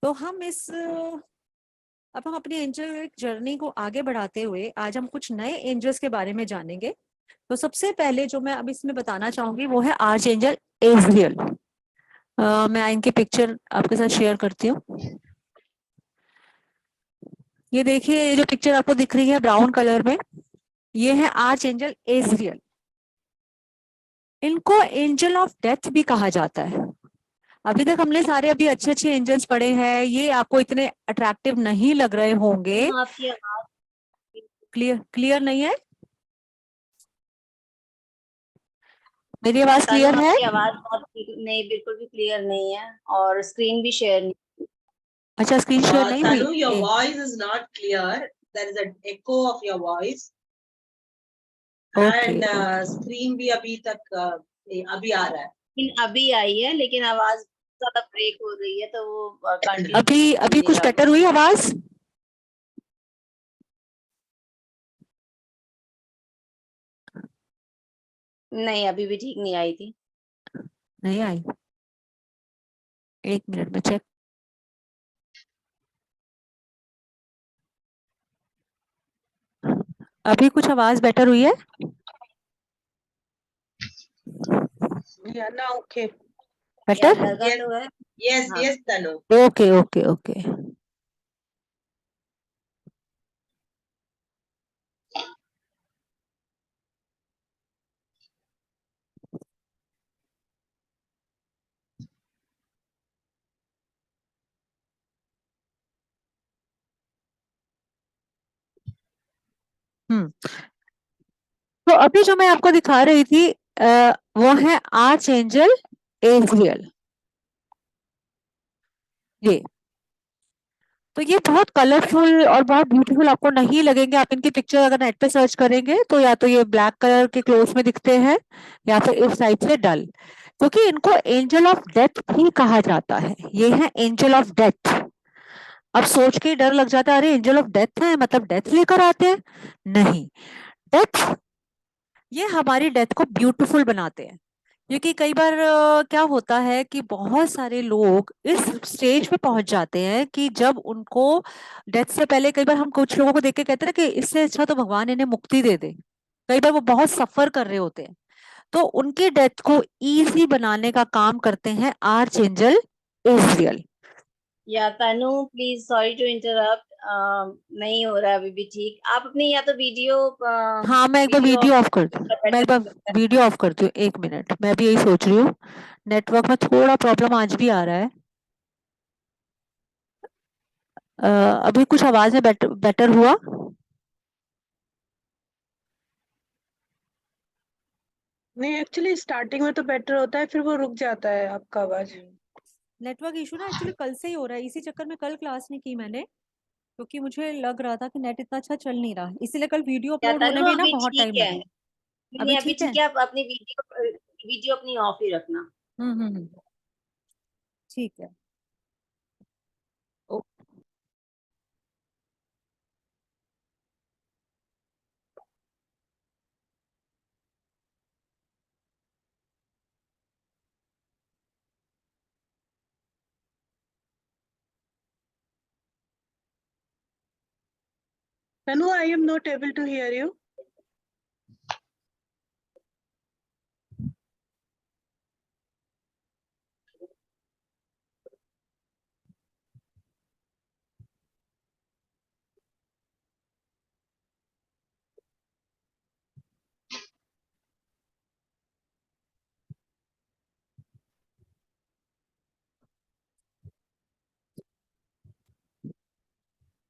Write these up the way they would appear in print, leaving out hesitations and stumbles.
तो अब हम अपनी एंजल जर्नी को आगे बढ़ाते हुए आज हम कुछ नए एंजल्स के बारे में जानेंगे। तो सबसे पहले जो मैं अब इसमें बताना चाहूंगी वो है आर्च एंजल एजरियल। मैं इनकी पिक्चर आपके साथ शेयर करती हूँ। ये देखिए, ये जो पिक्चर आपको दिख रही है ब्राउन कलर में, ये है आर्च एंजल एजरियल। इनको एंजल ऑफ डेथ भी कहा जाता है। अभी तक हमने सारे अभी अच्छे अच्छे एंजल्स पढ़े हैं, ये आपको इतने अट्रैक्टिव नहीं लग रहे होंगे। आपकी आवाज क्लियर नहीं है? मेरी आवाज क्लियर है? आपकी आवाज बहुत नहीं, बिल्कुल भी क्लियर नहीं है और स्क्रीन भी शेयर नहीं। अच्छा, स्क्रीन शेयर नहीं हुई? Tanu, your voice is not clear. There is an echo of your voice. Okay, And screen भी अभी तक अभी आ रहा है। अभी आई है लेकिन आवाज ज्यादा ब्रेक हो रही है, तो वो कंटिन्यू अभी कुछ बेटर हुई आवाज? नहीं, अभी भी ठीक नहीं आई थी। नहीं आई? एक मिनट में चेक। अभी कुछ आवाज बेटर हुई है? Yeah, now okay. Better? Yes, Tanu. Okay okay okay. तो अभी जो मैं आपको दिखा रही थी वो है आर्च एंजल एजरियल। ये बहुत कलरफुल और बहुत ब्यूटीफुल आपको नहीं लगेंगे। आप इनकी पिक्चर अगर नेट पे सर्च करेंगे तो या तो ये ब्लैक कलर के क्लोथ में दिखते हैं या फिर इस साइड से डल, क्योंकि इनको एंजल ऑफ डेथ भी कहा जाता है। ये है एंजल ऑफ डेथ। अब सोच के डर लग जाता है, अरे एंजल ऑफ डेथ है मतलब डेथ लेकर आते हैं? नहीं, डेथ, ये हमारी डेथ को ब्यूटीफुल बनाते हैं। क्योंकि कई बार क्या होता है कि बहुत सारे लोग इस स्टेज पे पहुंच जाते हैं कि जब उनको डेथ से पहले, कई बार हम कुछ लोगों को देख के कहते हैं ना कि इससे अच्छा तो भगवान इन्हें मुक्ति दे दे। कई बार वो बहुत सफर कर रहे होते हैं, तो उनकी डेथ को इजी बनाने का काम करते हैं archangel Azrael. Yeah Tanu please, sorry to interrupt, नहीं हो रहा अभी भी ठीक। आप अपनी या तो वीडियो हाँ, मैं एक बार वीडियो ऑफ करती हूँ। मैं एक बार वीडियो ऑफ करती हूँ, एक मिनट। मैं भी यही सोच रही हूँ, नेटवर्क में थोड़ा प्रॉब्लम आज भी आ रहा है। अभी कुछ आवाज में बेटर हुआ? नहीं, एक्चुअली स्टार्टिंग में तो बेटर होता है, फिर वो रुक जाता है आपका आवाज। नेटवर्क इशू ना एक्चुअली कल से ही हो रहा है, इसी चक्कर में कल क्लास नहीं की मैंने, क्योंकि मुझे लग रहा था कि नेट इतना अच्छा चल नहीं रहा, इसीलिए कल वीडियो अपलोड होने में ना बहुत टाइम लगा। अभी ठीक है, आप अपनी वीडियो अपनी ऑफ ही रखना। ठीक है। Tanu, I am not able to hear you.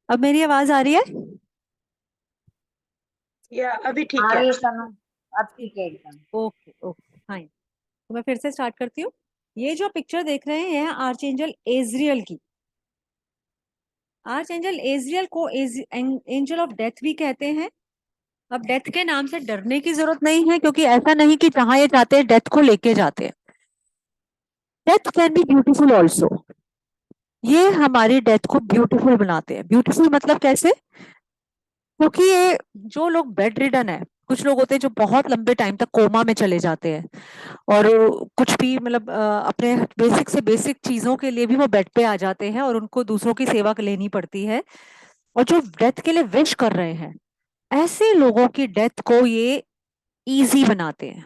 अब मेरी आवाज आ रही है? या अभी ठीक है। अब ठीक है एकदम। Okay okay fine. तो मैं फिर से स्टार्ट करती हूँ। ये जो पिक्चर देख रहे हैं आर्च एंजल एजरियल की। आर्च एंजल एजरियल को एंजल ऑफ डेथ भी कहते हैं। अब डेथ के नाम से डरने की जरूरत नहीं है, क्योंकि ऐसा नहीं कि जहां ये जाते हैं डेथ को लेके जाते हैं। Death can be beautiful also. ये हमारी डेथ को ब्यूटीफुल बनाते हैं। ब्यूटीफुल मतलब कैसे? क्योंकि ये जो लोग बेड रिडन है, कुछ लोग होते हैं जो बहुत लंबे टाइम तक कोमा में चले जाते हैं, और कुछ भी मतलब अपने बेसिक से बेसिक चीजों के लिए भी वो बेड पे आ जाते हैं और उनको दूसरों की सेवा लेनी पड़ती है, और जो डेथ के लिए विश कर रहे हैं, ऐसे लोगों की डेथ को ये इजी बनाते हैं।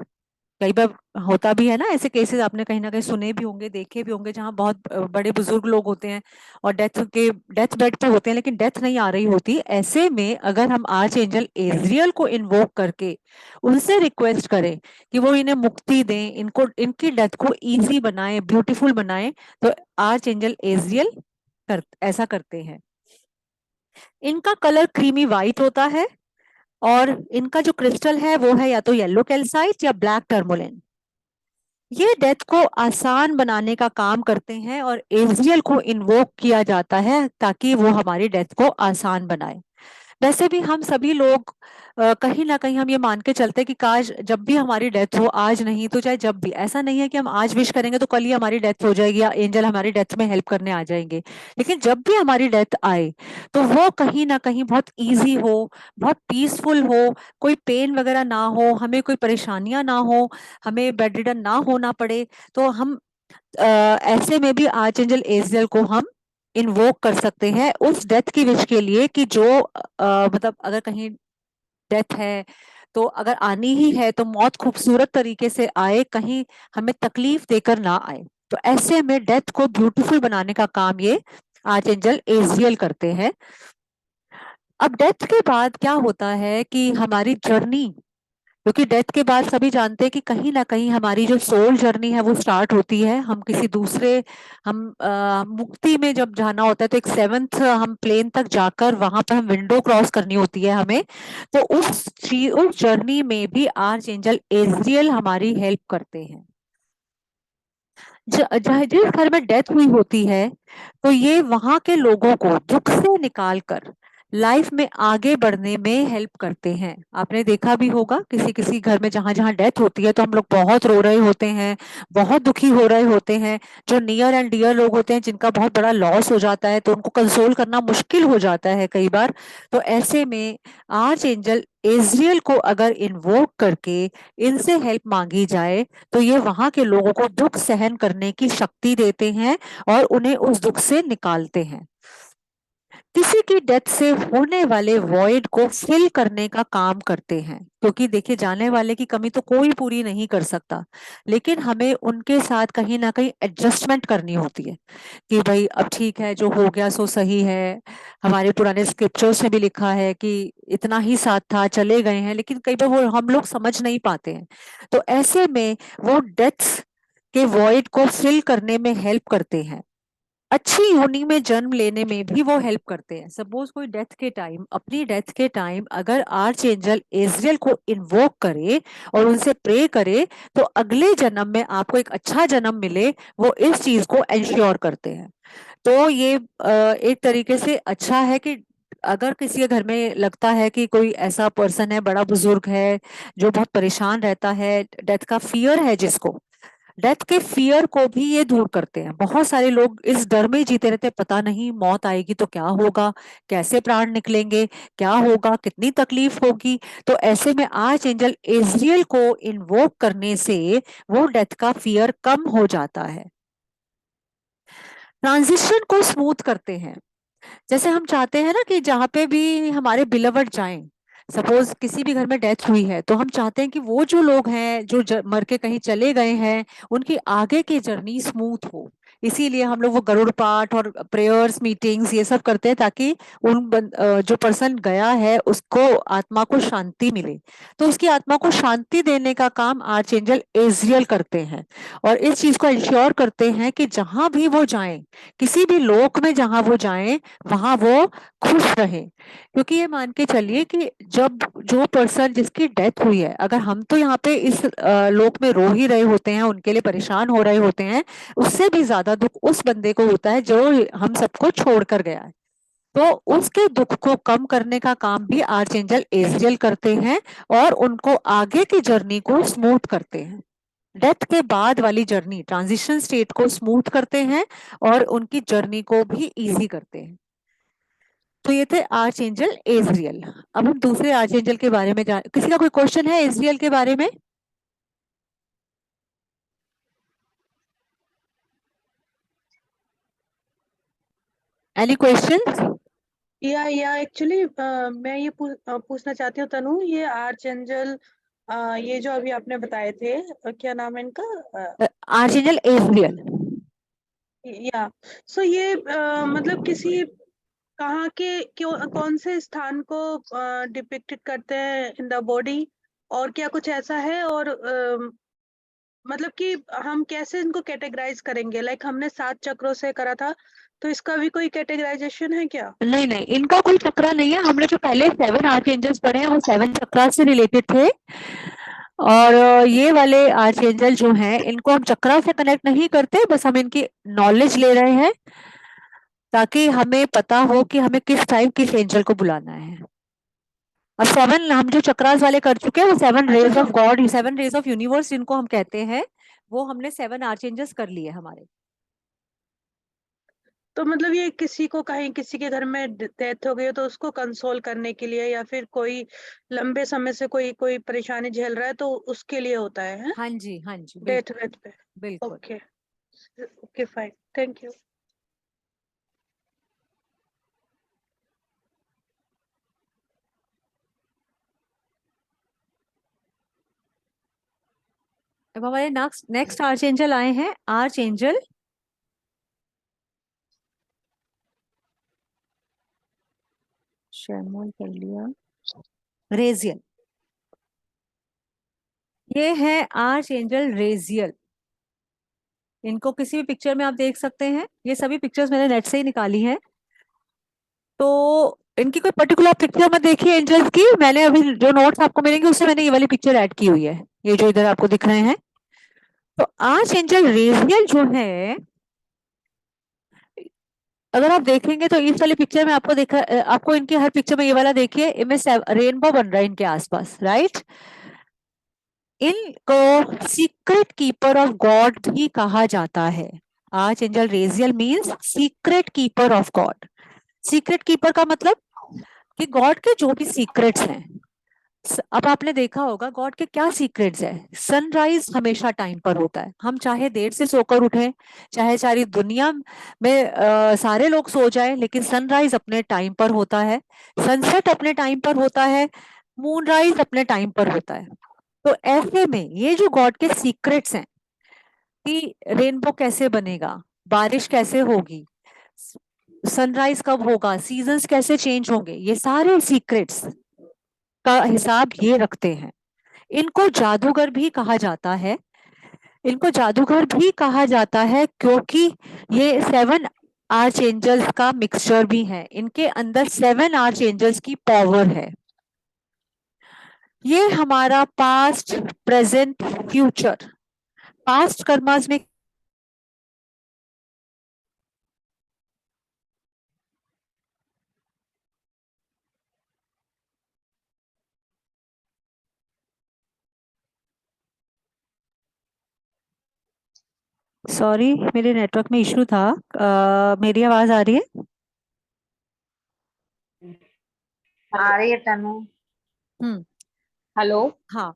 कई बार होता भी है ना, ऐसे केसेस आपने कहीं ना कहीं सुने भी होंगे, देखे भी होंगे, जहां बहुत बड़े बुजुर्ग लोग होते हैं और डेथ बेड पे होते हैं, लेकिन डेथ नहीं आ रही होती। ऐसे में अगर हम आर्च एंजल एजरियल को इन्वोक करके उनसे रिक्वेस्ट करें कि वो इन्हें मुक्ति दें, इनको इनकी डेथ को इजी बनाए, ब्यूटीफुल बनाए, तो आर्च एंजल एजरियल ऐसा करते हैं। इनका कलर क्रीमी वाइट होता है, और इनका जो क्रिस्टल है वो है या तो येलो कैल्साइट या ब्लैक टर्मोलिन। ये डेथ को आसान बनाने का काम करते हैं, और एजरियल को इन्वोक किया जाता है ताकि वो हमारी डेथ को आसान बनाए। वैसे भी हम सभी लोग कहीं ना कहीं हम ये मान के चलते हैं कि काश जब भी हमारी डेथ हो, आज नहीं तो चाहे जब भी, ऐसा नहीं है कि हम आज विश करेंगे तो कल ही हमारी डेथ हो जाएगी या एंजल हमारी डेथ में हेल्प करने आ जाएंगे। लेकिन जब भी हमारी डेथ आए तो वो कहीं ना कहीं बहुत इजी हो, बहुत पीसफुल हो, कोई पेन वगैरह ना हो, हमें कोई परेशानियां ना हो, हमें बेड रिडन ना होना पड़े। तो हम ऐसे में भी आर्च एंजल एजरियल को हम इन्वोक कर सकते हैं उस डेथ की विश के लिए, कि जो मतलब अगर कहीं डेथ है तो अगर आनी ही है तो मौत खूबसूरत तरीके से आए, कहीं हमें तकलीफ देकर ना आए। तो ऐसे में डेथ को ब्यूटीफुल बनाने का काम ये आर्च एंजल एजरियल करते हैं। अब डेथ के बाद क्या होता है कि हमारी जर्नी, क्योंकि डेथ के बाद सभी जानते हैं कि कहीं ना कहीं हमारी जो सोल जर्नी है वो स्टार्ट होती है, हम किसी दूसरे, हम मुक्ति में जब जाना होता है तो एक सेवेंथ हम प्लेन तक जाकर वहां पर हम विंडो क्रॉस करनी होती है हमें। तो उस जर्नी में भी आर्च एंजल एजरियल हमारी हेल्प करते हैं। जिस घर में डेथ हुई होती है तो ये वहां के लोगों को दुख से निकाल कर लाइफ में आगे बढ़ने में हेल्प करते हैं। आपने देखा भी होगा किसी किसी घर में जहां जहां डेथ होती है तो हम लोग बहुत रो रहे होते हैं, बहुत दुखी हो रहे होते हैं। जो नियर एंड डियर लोग होते हैं जिनका बहुत बड़ा लॉस हो जाता है तो उनको कंसोल करना मुश्किल हो जाता है कई बार। तो ऐसे में आर्च एंजल एजरियल को अगर इन्वोक करके इनसे हेल्प मांगी जाए तो ये वहां के लोगों को दुख सहन करने की शक्ति देते हैं और उन्हें उस दुख से निकालते हैं। किसी की डेथ से होने वाले वॉइड को फिल करने का काम करते हैं, क्योंकि देखिए जाने वाले की कमी तो कोई पूरी नहीं कर सकता, लेकिन हमें उनके साथ कहीं ना कहीं एडजस्टमेंट करनी होती है कि भाई अब ठीक है, जो हो गया सो सही है। हमारे पुराने स्क्रिप्चर्स में भी लिखा है कि इतना ही साथ था, चले गए हैं, लेकिन कई बार वो हम लोग समझ नहीं पाते हैं। तो ऐसे में वो डेथ्स के वॉइड को फिल करने में हेल्प करते हैं। अच्छी योनि में जन्म लेने में भी वो हेल्प करते हैं। सपोज कोई डेथ के टाइम, अपनी डेथ के टाइम अगर आर्च एंजल एजरियल को इन्वोक करे और उनसे प्रे करे तो अगले जन्म में आपको एक अच्छा जन्म मिले, वो इस चीज को इंश्योर करते हैं। तो ये एक तरीके से अच्छा है कि अगर किसी के घर में लगता है कि कोई ऐसा पर्सन है, बड़ा बुजुर्ग है, जो बहुत परेशान रहता है, डेथ का फियर है जिसको, डेथ के फियर को भी ये दूर करते हैं। बहुत सारे लोग इस डर में जीते रहते हैं, पता नहीं मौत आएगी तो क्या होगा, कैसे प्राण निकलेंगे, क्या होगा, कितनी तकलीफ होगी। तो ऐसे में आर्च एंजल एजरियल को इन्वोक करने से वो डेथ का फियर कम हो जाता है। ट्रांजिशन को स्मूथ करते हैं। जैसे हम चाहते हैं ना कि जहाँ पे भी हमारे बिलवर्ड जाएं, सपोज किसी भी घर में डेथ हुई है तो हम चाहते हैं कि वो जो लोग हैं जो मर के कहीं चले गए हैं उनकी आगे की जर्नी स्मूथ हो। इसीलिए हम लोग वो गरुड़ पाठ और प्रेयर्स मीटिंग्स ये सब करते हैं ताकि जो पर्सन गया है उसको, आत्मा को शांति मिले। तो उसकी आत्मा को शांति देने का काम आर्च एंजल एजरियल करते हैं, और इस चीज को इंश्योर करते हैं कि जहां भी वो जाएं, किसी भी लोक में जहां वो जाएं, वहां वो खुश रहे। क्योंकि ये मान के चलिए कि जब जो पर्सन जिसकी डेथ हुई है, अगर हम तो यहाँ पे इस लोक में रो ही रहे होते हैं, उनके लिए परेशान हो रहे होते हैं, उससे भी ज्यादा दुख उस बंदे को होता है जो हम सबको छोड़कर गया है। तो उसके दुख को कम करने का काम भी आर्च एंजल एजरियल करते हैं और उनको आगे की जर्नी को स्मूथ करते हैं। डेथ के बाद वाली जर्नी, ट्रांजिशन स्टेट को स्मूथ करते हैं और उनकी जर्नी को भी इजी करते हैं। तो ये थे आर्च एंजल एजरियल। अब हम दूसरे आर्च एंजल के बारे में किसी का कोई क्वेश्चन है एजरियल के बारे में? Any question? या एक्चुअली मैं ये पूछना चाहती हूँ तनु, ये आर्च एंजल ये जो अभी आपने बताए थे क्या नाम है इनका? Archangel Azrael. Yeah so ये मतलब किसी कहाँ के कौन से स्थान को डिपिक्टेड करते हैं इन द बॉडी, और क्या कुछ ऐसा है? और मतलब कि हम कैसे इनको कैटेगराइज करेंगे? लाइक हमने 7 चक्रों से करा था, तो इसका भी कोई कैटेगराइजेशन है क्या? नहीं नहीं, इनका कोई चक्रा नहीं है। हमने जो पहले 7 आर्च एंजल्स पढ़े हैं वो 7 चक्रा से रिलेटेड थे। और ये वाले आर्च एंजल जो हैं इनको हम चक्रा से कनेक्ट नहीं करते, बस हम इनकी नॉलेज ले रहे हैं ताकि हमें पता हो कि हमें किस टाइम किस एंजल को बुलाना है। और 7 हम जो चक्रास वाले कर चुके हैं वो 7 अच्छा रेज तो of God, 7 rays of universe इनको हम कहते हैं, वो हमने 7 आर्च एंजल्स कर लिए हमारे। मतलब ये किसी को कहीं किसी के घर में डेथ हो गई हो तो उसको कंसोल करने के लिए, या फिर कोई लंबे समय से कोई कोई परेशानी झेल रहा है तो उसके लिए होता है हाँ जी, हाँ जी, डेथ बिल्कुल वेथ पे? बिल्कुल। Okay, okay fine, thank you. अब हमारे नेक्स्ट नेक्स्ट आर्च एंजल आए हैं आर्च एंजल शैमुल कर लिया, रेजियल। ये है आर्च एंजल रेजियल। इनको किसी भी पिक्चर में आप देख सकते हैं, ये सभी पिक्चर्स मैंने नेट से ही निकाली हैं। तो इनकी कोई पर्टिकुलर पिक्चर में देखिए एंजल्स की, मैंने अभी जो नोट्स आपको मिलेंगे उससे मैंने ये वाली पिक्चर ऐड की हुई है, ये जो इधर आपको दिख रहे हैं। तो आर्च एंजल रेजियल जो है, अगर आप देखेंगे तो इस वाली पिक्चर में आपको देखा, आपको इनकी हर पिक्चर में ये वाला देखिए, इनमें रेनबो बन रहा है इनके आसपास, राइट? इनको सीक्रेट कीपर ऑफ गॉड भी कहा जाता है। Archangel Raziel means secret keeper of God. Secret keeper का मतलब कि गॉड के जो भी सीक्रेट्स हैं, अब आपने देखा होगा गॉड के क्या सीक्रेट्स है। सनराइज हमेशा टाइम पर होता है, हम चाहे देर से सोकर उठें, चाहे सारी दुनिया में सारे लोग सो जाएं, लेकिन सनराइज अपने टाइम पर होता है, सनसेट अपने टाइम पर होता है, मूनराइज अपने टाइम पर होता है। तो ऐसे में ये जो गॉड के सीक्रेट्स हैं कि रेनबो कैसे बनेगा, बारिश कैसे होगी, सनराइज कब होगा, सीजन्स कैसे चेंज होंगे, ये सारे सीक्रेट्स का हिसाब ये रखते हैं। इनको जादूगर भी कहा जाता है। इनको जादूगर भी कहा जाता है क्योंकि ये 7 आर्च एंजल्स का मिक्सचर भी है, इनके अंदर 7 आर्च एंजल्स की पावर है। ये हमारा past, present, future, past karmas में, सॉरी मेरे नेटवर्क में इशू था। मेरी आवाज आ रही है? आ रही है तनु। हम्म। हेलो हाँ,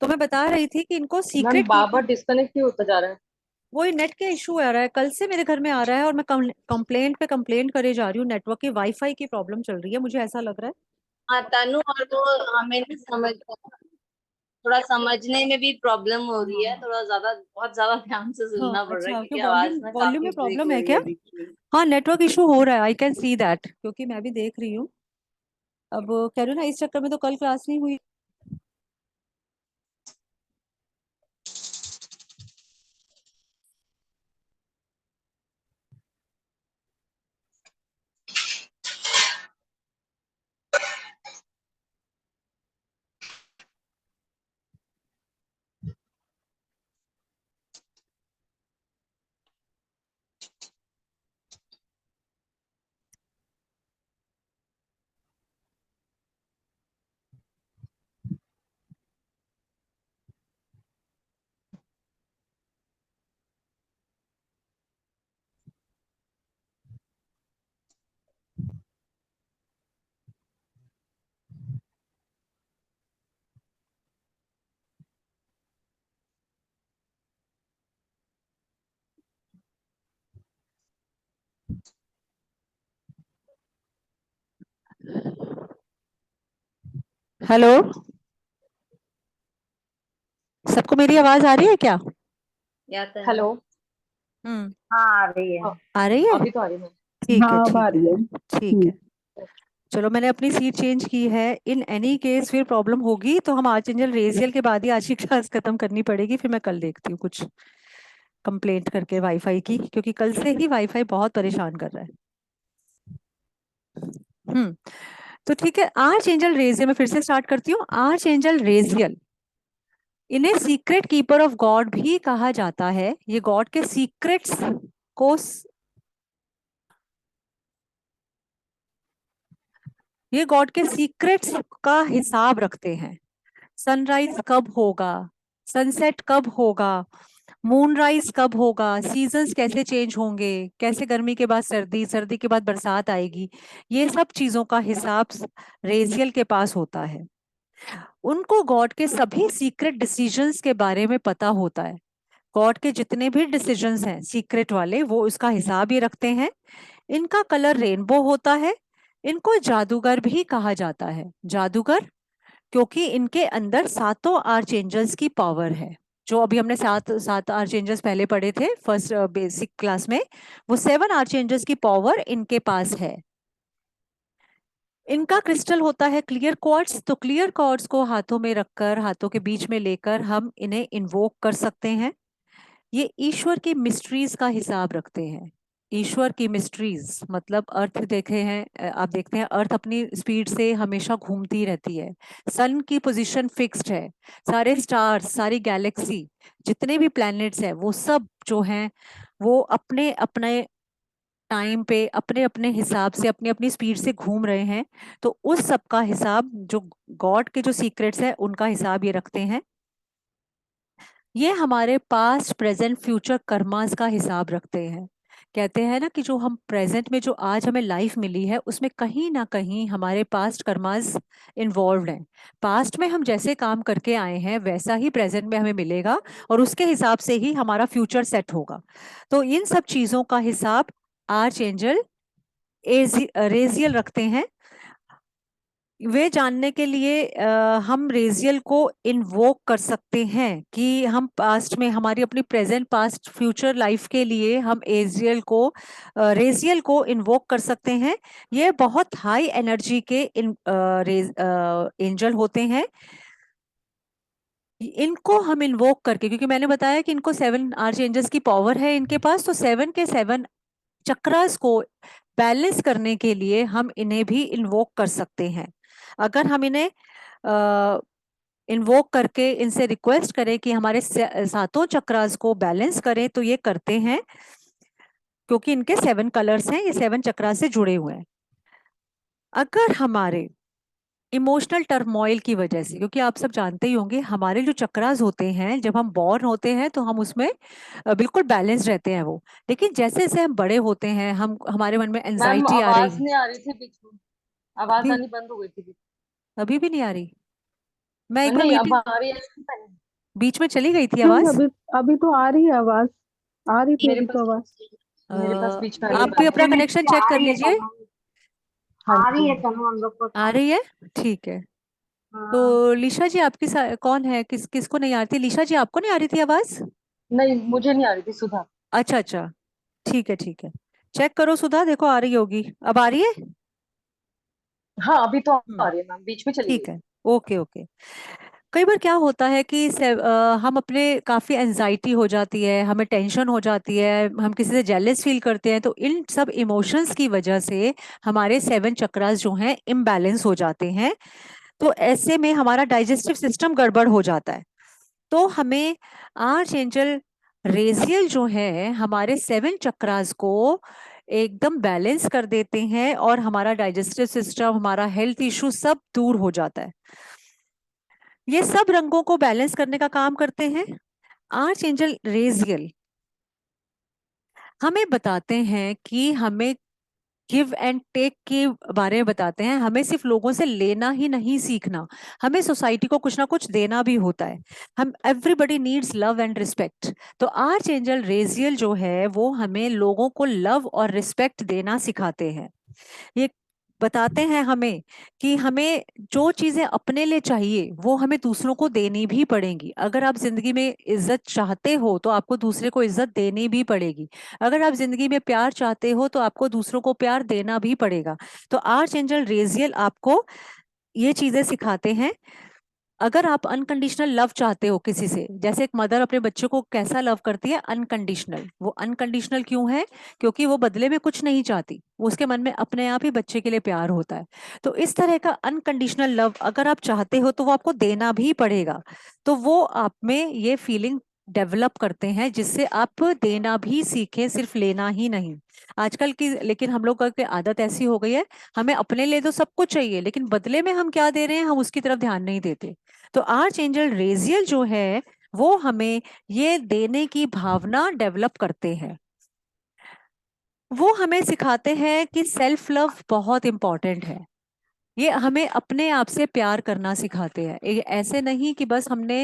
तो मैं बता रही थी कि इनको मैम, सीक्रेट बार कीपर, बार डिस्कनेक्ट क्यों होता जा रहा है? वही नेट के इशू आ रहा है, कल से मेरे घर में आ रहा है और मैं कंप्लेंट पे कंप्लेंट करे जा रही हूँ, नेटवर्क की वाईफाई की प्रॉब्लम चल रही है, मुझे ऐसा लग रहा है। हाँ तनु, और वो हमें ना समझ थोड़ा समझने में भी प्रॉब्लम हो रही है, हाँ थोड़ा ज्यादा बहुत ज्यादा ध्यान से हाँ, सुनना पड़ रहा है अच्छा, क्यों क्योंकि आवाज वॉल्यूम ना वॉल्यूम काफी में ब्रेक प्रॉब्लम हो है रही क्या? है बीच में। हाँ, नेटवर्क इशू हो रहा है, आई कैन सी दैट, क्योंकि मैं भी देख रही हूँ। अब कह रही हूँ ना, इस चक्कर में तो कल क्लास नहीं हुई। हेलो, सबको मेरी आवाज आ रही है क्या? या तो हेलो। हम्म। हाँ आ रही है। आ रही है? अभी तो आ रही है। ठीक है, हाँ अब आ ठीक रही है। है, ठीक है। चलो, मैंने अपनी सीट चेंज की है। इन एनी केस फिर प्रॉब्लम होगी तो हम आर्चेंजल रेजियल के बाद ही आज की क्लास खत्म करनी पड़ेगी। फिर मैं कल देखती हूँ कुछ कंप्लेंट करके वाईफाई की, क्योंकि कल से ही वाईफाई बहुत परेशान कर रहा है। हम्म। तो ठीक है, आर्च एंजल रेजियल मैं फिर से स्टार्ट करती हूँ। आर्च एंजल रेजियल, इन्हें सीक्रेट कीपर ऑफ गॉड भी कहा जाता है। ये गॉड के सीक्रेट्स को ये गॉड के सीक्रेट्स का हिसाब रखते हैं। सनराइज कब होगा, सनसेट कब होगा, मूनराइज कब होगा, सीजन्स कैसे चेंज होंगे, कैसे गर्मी के बाद सर्दी, सर्दी के बाद बरसात आएगी, ये सब चीजों का हिसाब रेजियल के पास होता है। उनको गॉड के सभी सीक्रेट डिसीजंस के बारे में पता होता है। गॉड के जितने भी डिसीजंस हैं सीक्रेट वाले, वो उसका हिसाब ये रखते हैं। इनका कलर रेनबो होता है। इनको जादूगर भी कहा जाता है। जादूगर, क्योंकि इनके अंदर सातों आर्चेंजल्स की पावर है। जो अभी हमने सात सात आर्चेंजल्स पहले पढ़े थे फर्स्ट बेसिक क्लास में, वो 7 आर्चेंजल्स की पावर इनके पास है। इनका क्रिस्टल होता है क्लियर क्वार्ट्ज। तो क्लियर क्वार्ट्ज को हाथों में रखकर, हाथों के बीच में लेकर हम इन्हें इन्वोक कर सकते हैं। ये ईश्वर की मिस्ट्रीज का हिसाब रखते हैं। ईश्वर की मिस्ट्रीज मतलब अर्थ देखे हैं, आप देखते हैं अर्थ अपनी स्पीड से हमेशा घूमती रहती है। सन की पोजीशन फिक्स्ड है। सारे स्टार्स, सारी गैलेक्सी, जितने भी प्लैनेट्स हैं, वो सब जो हैं वो अपने अपने टाइम पे अपने अपने हिसाब से अपनी अपनी स्पीड से घूम रहे हैं। तो उस सब का हिसाब जो गॉड के जो सीक्रेट्स है उनका हिसाब ये रखते हैं। ये हमारे पास्ट प्रेजेंट फ्यूचर कर्मास का हिसाब रखते हैं। कहते हैं ना कि जो हम प्रेजेंट में जो आज हमें लाइफ मिली है उसमें कहीं ना कहीं हमारे पास्ट कर्मास इन्वॉल्व हैं। पास्ट में हम जैसे काम करके आए हैं वैसा ही प्रेजेंट में हमें मिलेगा, और उसके हिसाब से ही हमारा फ्यूचर सेट होगा। तो इन सब चीजों का हिसाब आर्च एंजल रेजियल रखते हैं। वे जानने के लिए हम रेजियल को इन्वोक कर सकते हैं कि हम पास्ट में हमारी अपनी प्रेजेंट पास्ट फ्यूचर लाइफ के लिए हम रेजियल को इन्वोक कर सकते हैं। ये बहुत हाई एनर्जी के एंजल होते हैं। इनको हम इन्वोक करके, क्योंकि मैंने बताया कि इनको 7 आर्च एंजल्स की पावर है इनके पास, तो 7 के 7 चक्रास को बैलेंस करने के लिए हम इन्हें भी इन्वोक कर सकते हैं। अगर हम इन्हें इन्वोक करके इनसे रिक्वेस्ट करें कि हमारे सातों चक्रास को बैलेंस करें, तो ये करते हैं, क्योंकि इनके 7 कलर्स हैं, ये 7 चक्रास से जुड़े हुए हैं। अगर हमारे इमोशनल टर्मोइल की वजह से, क्योंकि आप सब जानते ही होंगे हमारे जो चक्रास होते हैं जब हम बॉर्न होते हैं तो हम उसमें बिल्कुल बैलेंस रहते हैं वो, लेकिन जैसे जैसे हम बड़े होते हैं हम हमारे मन में मैम एंजाइटी आ रही आवाज है। नहीं आ रही थी बीच में। आवाज अभी आनी बंद हो गई थी बीच अभी भी नहीं आ रही। मैं में। एक बार नहीं अब मीटिंग आ रही है। बीच में चली गई थी नहीं आवाज। अभी अभी तो आ रही है आवाज। आ रही थी मेरे अभी तो पास आवाज। मेरे पास बीच में आप आनी भी बंद अपना हो गई। कनेक्शन चेक आ कर रही है लीजिए। तनु, हाँ आ रही जी। है तनु हम लोग को आ तो। रही है, ठीक है। हाँ तो लीशा जी आपकी कौन है, किसको नहीं आ रही थी? लीशा जी आपको नहीं आ रही थी आवाज? नहीं मुझे नहीं आ रही थी सुधा। अच्छा अच्छा, ठीक है ठीक है। चेक करो सुधा, देखो आ रही होगी। अब आ रही है? हाँ अभी तो आ हम्म, रही है मैम, बीच में चली गई ठीक है। थी। Okay okay. कई बार क्या होता है कि हम अपने काफी एंजाइटी हो जाती है, हमें टेंशन हो जाती है, हम किसी से जेलस फील करते हैं, तो इन सब इमोशंस की वजह से हमारे 7 चक्रास जो हैं इम्बैलेंस हो जाते हैं। तो ऐसे में हमारा डाइजेस्टिव सिस्टम गड़बड़ हो जाता है। तो हमें आर्च एंजल रेजियल जो है हमारे 7 चक्रास को एकदम बैलेंस कर देते हैं, और हमारा डाइजेस्टिव सिस्टम, हमारा हेल्थ इशू सब दूर हो जाता है। ये सब रंगों को बैलेंस करने का काम करते हैं। आर्च एंजल रेजियल हमें बताते हैं कि हमें गिव एंड टेक के बारे में बताते हैं। हमें सिर्फ लोगों से लेना ही नहीं सीखना, हमें सोसाइटी को कुछ ना कुछ देना भी होता है। हम everybody needs love and respect. तो आर्च एंजल रेजियल जो है वो हमें लोगों को लव और रिस्पेक्ट देना सिखाते हैं। ये बताते हैं हमें कि हमें जो चीजें अपने लिए चाहिए वो हमें दूसरों को देनी भी पड़ेंगी। अगर आप जिंदगी में इज्जत चाहते हो तो आपको दूसरे को इज्जत देनी भी पड़ेगी। अगर आप जिंदगी में प्यार चाहते हो तो आपको दूसरों को प्यार देना भी पड़ेगा। तो आर्च एंजल रेजियल आपको ये चीजें सिखाते हैं। अगर आप अनकंडीशनल लव चाहते हो किसी से, जैसे एक मदर अपने बच्चों को कैसा लव करती है, अनकंडीशनल। वो अनकंडीशनल क्यों है? क्योंकि वो बदले में कुछ नहीं चाहती, वो उसके मन में अपने आप ही बच्चे के लिए प्यार होता है। तो इस तरह का अनकंडीशनल लव अगर आप चाहते हो तो वो आपको देना भी पड़ेगा। तो वो आप में ये फीलिंग डेवलप करते हैं जिससे आप देना भी सीखें, सिर्फ लेना ही नहीं। आजकल की लेकिन हम लोग की आदत ऐसी हो गई है, हमें अपने लिए तो सब कुछ चाहिए लेकिन बदले में हम क्या दे रहे हैं हम उसकी तरफ ध्यान नहीं देते। तो आर्च एंजल रेजियल जो है वो हमें ये देने की भावना डेवलप करते हैं। वो हमें सिखाते हैं कि सेल्फ लव बहुत इंपॉर्टेंट है। ये हमें अपने आप से प्यार करना सिखाते हैं। ऐसे नहीं कि बस हमने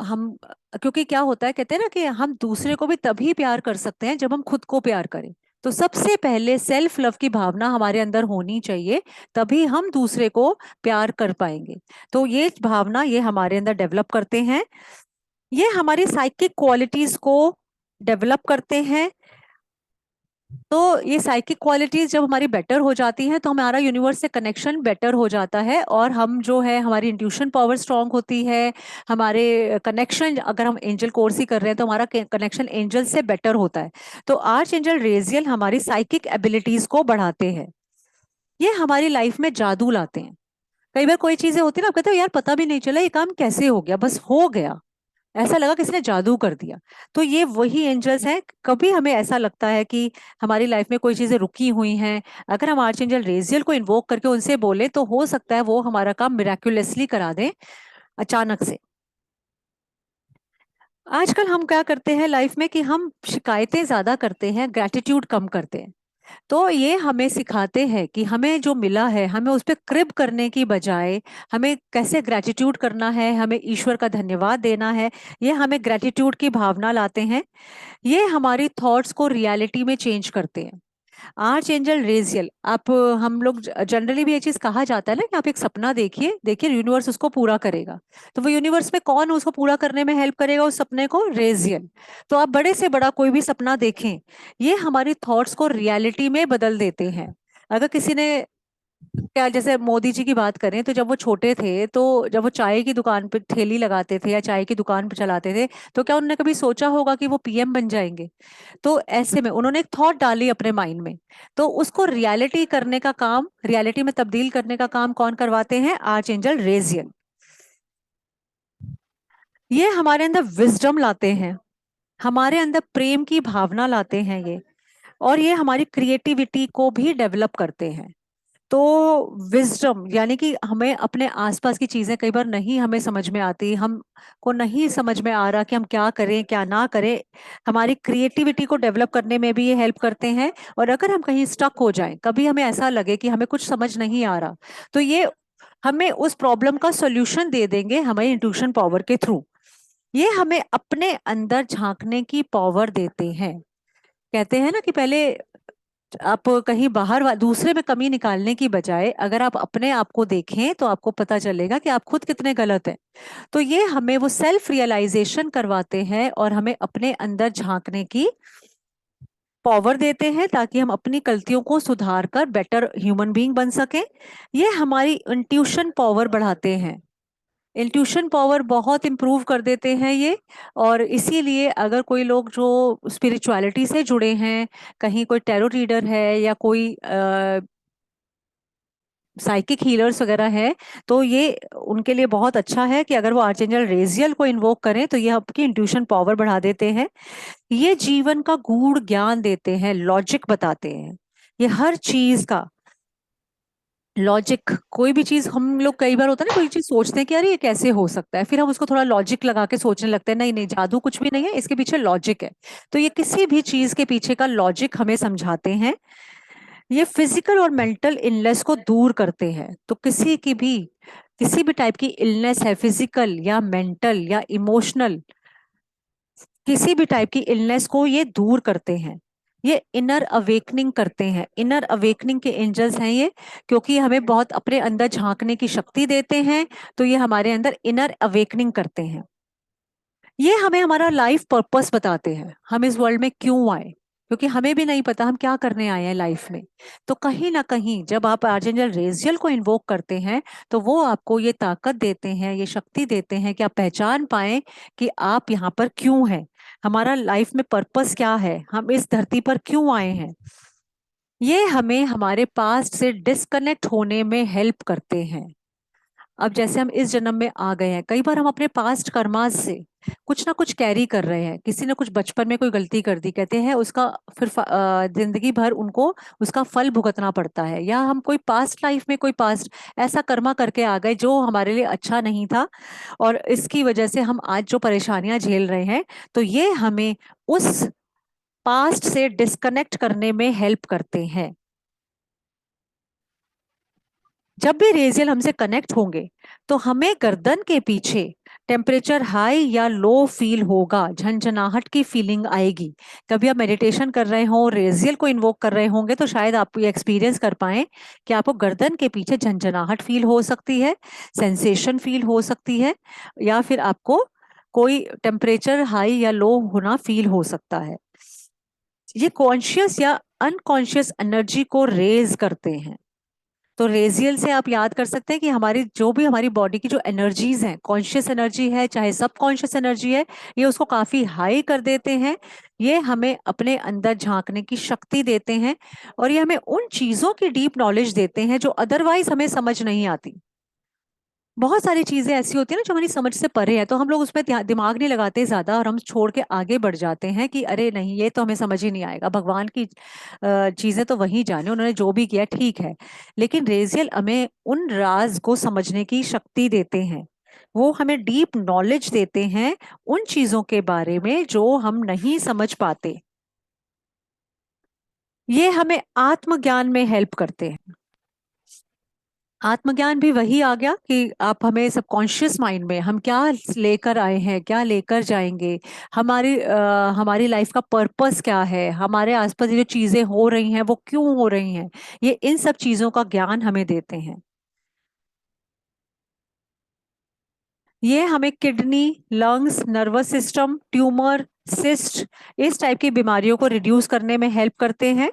हम क्योंकि क्या होता है, कहते हैं ना कि हम दूसरे को भी तभी प्यार कर सकते हैं जब हम खुद को प्यार करें। तो सबसे पहले सेल्फ लव की भावना हमारे अंदर होनी चाहिए, तभी हम दूसरे को प्यार कर पाएंगे। तो ये भावना ये हमारे अंदर डेवलप करते हैं। ये हमारी साइकिक क्वालिटीज को डेवलप करते हैं। तो ये साइकिक क्वालिटीज जब हमारी बेटर हो जाती हैं तो हमारा यूनिवर्स से कनेक्शन बेटर हो जाता है, और हम जो है हमारी इंट्यूशन पावर स्ट्रांग होती है। हमारे कनेक्शन, अगर हम एंजल कोर्स ही कर रहे हैं तो हमारा कनेक्शन एंजल से बेटर होता है। तो आर्च एंजल रेजियल हमारी साइकिक एबिलिटीज को बढ़ाते हैं। ये हमारी लाइफ में जादू लाते हैं। कई बार कोई चीजें होती है ना, आप कहते हो यार पता भी नहीं चला ये काम कैसे हो गया, बस हो गया, ऐसा लगा किसी ने जादू कर दिया। तो ये वही एंजल्स हैं। कभी हमें ऐसा लगता है कि हमारी लाइफ में कोई चीजें रुकी हुई हैं, अगर हम आर्च एंजल रेजियल को इन्वोक करके उनसे बोले तो हो सकता है वो हमारा काम मिराक्युलसली करा दें अचानक से। आजकल हम क्या करते हैं लाइफ में कि हम शिकायतें ज्यादा करते हैं, ग्रेटिट्यूड कम करते हैं। तो ये हमें सिखाते हैं कि हमें जो मिला है हमें उस पर क्रिब करने की बजाय हमें कैसे ग्रेटिट्यूड करना है, हमें ईश्वर का धन्यवाद देना है। ये हमें ग्रेटिट्यूड की भावना लाते हैं। ये हमारी थॉट्स को रियलिटी में चेंज करते हैं। आर्च एंजल रेजियल आप हम लोग जनरली भी ये चीज कहा जाता है ना कि आप एक सपना देखिए, देखिए यूनिवर्स उसको पूरा करेगा। तो वो यूनिवर्स में कौन उसको पूरा करने में हेल्प करेगा उस सपने को? रेजियल। तो आप बड़े से बड़ा कोई भी सपना देखें, ये हमारी थॉट्स को रियलिटी में बदल देते हैं। अगर किसी ने क्या, जैसे मोदी जी की बात करें तो जब वो छोटे थे तो जब वो चाय की दुकान पे ठेली लगाते थे या चाय की दुकान पे चलाते थे, तो क्या उन्होंने कभी सोचा होगा कि वो पीएम बन जाएंगे? तो ऐसे में उन्होंने एक थॉट डाली अपने माइंड में, तो उसको रियलिटी करने का काम, रियलिटी में तब्दील करने का काम कौन करवाते हैं? Archangel Raziel. ये हमारे अंदर विजडम लाते हैं, हमारे अंदर प्रेम की भावना लाते हैं ये, और ये हमारी क्रिएटिविटी को भी डेवलप करते हैं। तो विजडम यानी कि हमें अपने आसपास की चीजें कई बार नहीं हमें समझ में आती, हमको नहीं समझ में आ रहा कि हम क्या करें क्या ना करें। हमारी क्रिएटिविटी को डेवलप करने में भी ये हेल्प करते हैं। और अगर हम कहीं स्टक हो जाएं, कभी हमें ऐसा लगे कि हमें कुछ समझ नहीं आ रहा, तो ये हमें उस प्रॉब्लम का सॉल्यूशन दे देंगे हमारी इंट्यूशन पावर के थ्रू। ये हमें अपने अंदर झांकने की पावर देते हैं। कहते हैं ना कि पहले आप कहीं बाहर दूसरे में कमी निकालने की बजाय अगर आप अपने आप को देखें तो आपको पता चलेगा कि आप खुद कितने गलत हैं। तो ये हमें वो सेल्फ रियलाइजेशन करवाते हैं और हमें अपने अंदर झांकने की पावर देते हैं ताकि हम अपनी गलतियों को सुधार कर बेटर ह्यूमन बीइंग बन सकें। ये हमारी इंट्यूशन पावर बढ़ाते हैं। इंट्यूशन पावर बहुत इंप्रूव कर देते हैं ये। और इसीलिए अगर कोई लोग जो स्पिरिचुअलिटी से जुड़े हैं, कहीं कोई टैरो रीडर है या कोई साइकिक हीलर्स वगैरह है, तो ये उनके लिए बहुत अच्छा है कि अगर वो आर्चेंजल रेजियल को इन्वोक करें तो ये आपकी इंट्यूशन पावर बढ़ा देते हैं। ये जीवन का गूढ़ ज्ञान देते हैं, लॉजिक बताते हैं। ये हर चीज का लॉजिक, कोई भी चीज हम लोग कई बार होता है ना, कोई चीज सोचते हैं कि यार ये कैसे हो सकता है, फिर हम उसको थोड़ा लॉजिक लगा के सोचने लगते हैं, नहीं नहीं जादू कुछ भी नहीं है, इसके पीछे लॉजिक है। तो ये किसी भी चीज के पीछे का लॉजिक हमें समझाते हैं। ये फिजिकल और मेंटल इलनेस को दूर करते हैं। तो किसी भी टाइप की इलनेस है, फिजिकल या मेंटल या इमोशनल, किसी भी टाइप की इलनेस को ये दूर करते हैं। ये इनर अवेकनिंग करते हैं, इनर अवेकनिंग के एंजल्स हैं ये, क्योंकि हमें बहुत अपने अंदर झांकने की शक्ति देते हैं, तो ये हमारे अंदर इनर अवेकनिंग करते हैं। ये हमें हमारा लाइफ पर्पस बताते हैं, हम इस वर्ल्ड में क्यों आए, क्योंकि हमें भी नहीं पता हम क्या करने आए हैं लाइफ में। तो कहीं ना कहीं जब आप आर्चेंजल रेजियल को इन्वोक करते हैं तो वो आपको ये ताकत देते हैं, ये शक्ति देते हैं कि आप पहचान पाए कि आप यहाँ पर क्यों हैं, हमारा लाइफ में पर्पस क्या है, हम इस धरती पर क्यों आए हैं। ये हमें हमारे पास्ट से डिस्कनेक्ट होने में हेल्प करते हैं। अब जैसे हम इस जन्म में आ गए हैं, कई बार हम अपने पास्ट कर्मास से कुछ ना कुछ कैरी कर रहे हैं, किसी ने कुछ बचपन में कोई गलती कर दी, कहते हैं उसका फिर जिंदगी भर उनको उसका फल भुगतना पड़ता है, या हम कोई पास्ट लाइफ में कोई पास्ट ऐसा कर्मा करके आ गए जो हमारे लिए अच्छा नहीं था, और इसकी वजह से हम आज जो परेशानियां झेल रहे हैं, तो ये हमें उस पास्ट से डिस्कनेक्ट करने में हेल्प करते हैं। जब भी रेजियल हमसे कनेक्ट होंगे तो हमें गर्दन के पीछे टेम्परेचर हाई या लो फील होगा, झंझनाहट की फीलिंग आएगी। कभी आप मेडिटेशन कर रहे हो, रेजियल को इन्वोक कर रहे होंगे, तो शायद आप ये एक्सपीरियंस कर पाए कि आपको गर्दन के पीछे झंझनाहट फील हो सकती है, सेंसेशन फील हो सकती है, या फिर आपको कोई टेम्परेचर हाई या लो होना फील हो सकता है। ये कॉन्शियस या अनकॉन्शियस एनर्जी को रेज करते हैं। तो रेजियल से आप याद कर सकते हैं कि हमारी जो भी हमारी बॉडी की जो एनर्जीज हैं, कॉन्शियस एनर्जी है चाहे सब कॉन्शियस एनर्जी है, ये उसको काफी हाई कर देते हैं। ये हमें अपने अंदर झांकने की शक्ति देते हैं, और ये हमें उन चीजों की डीप नॉलेज देते हैं जो अदरवाइज हमें समझ नहीं आती। बहुत सारी चीजें ऐसी होती है ना जो हमारी समझ से परे है, तो हम लोग उसमें दिमाग नहीं लगाते ज्यादा, और हम छोड़ के आगे बढ़ जाते हैं कि अरे नहीं, ये तो हमें समझ ही नहीं आएगा, भगवान की चीजें तो वही जाने, उन्होंने जो भी किया ठीक है। लेकिन रेजियल हमें उन राज को समझने की शक्ति देते हैं, वो हमें डीप नॉलेज देते हैं उन चीजों के बारे में जो हम नहीं समझ पाते। ये हमें आत्मज्ञान में हेल्प करते हैं। आत्मज्ञान भी वही आ गया कि आप हमें सबकॉन्शियस माइंड में हम क्या लेकर आए हैं, क्या लेकर जाएंगे, हमारी लाइफ का पर्पस क्या है, हमारे आसपास जो चीजें हो रही हैं वो क्यों हो रही हैं, ये इन सब चीजों का ज्ञान हमें देते हैं। ये हमें kidney, lungs, nervous system, tumour, cyst, इस टाइप की बीमारियों को रिड्यूस करने में हेल्प करते हैं।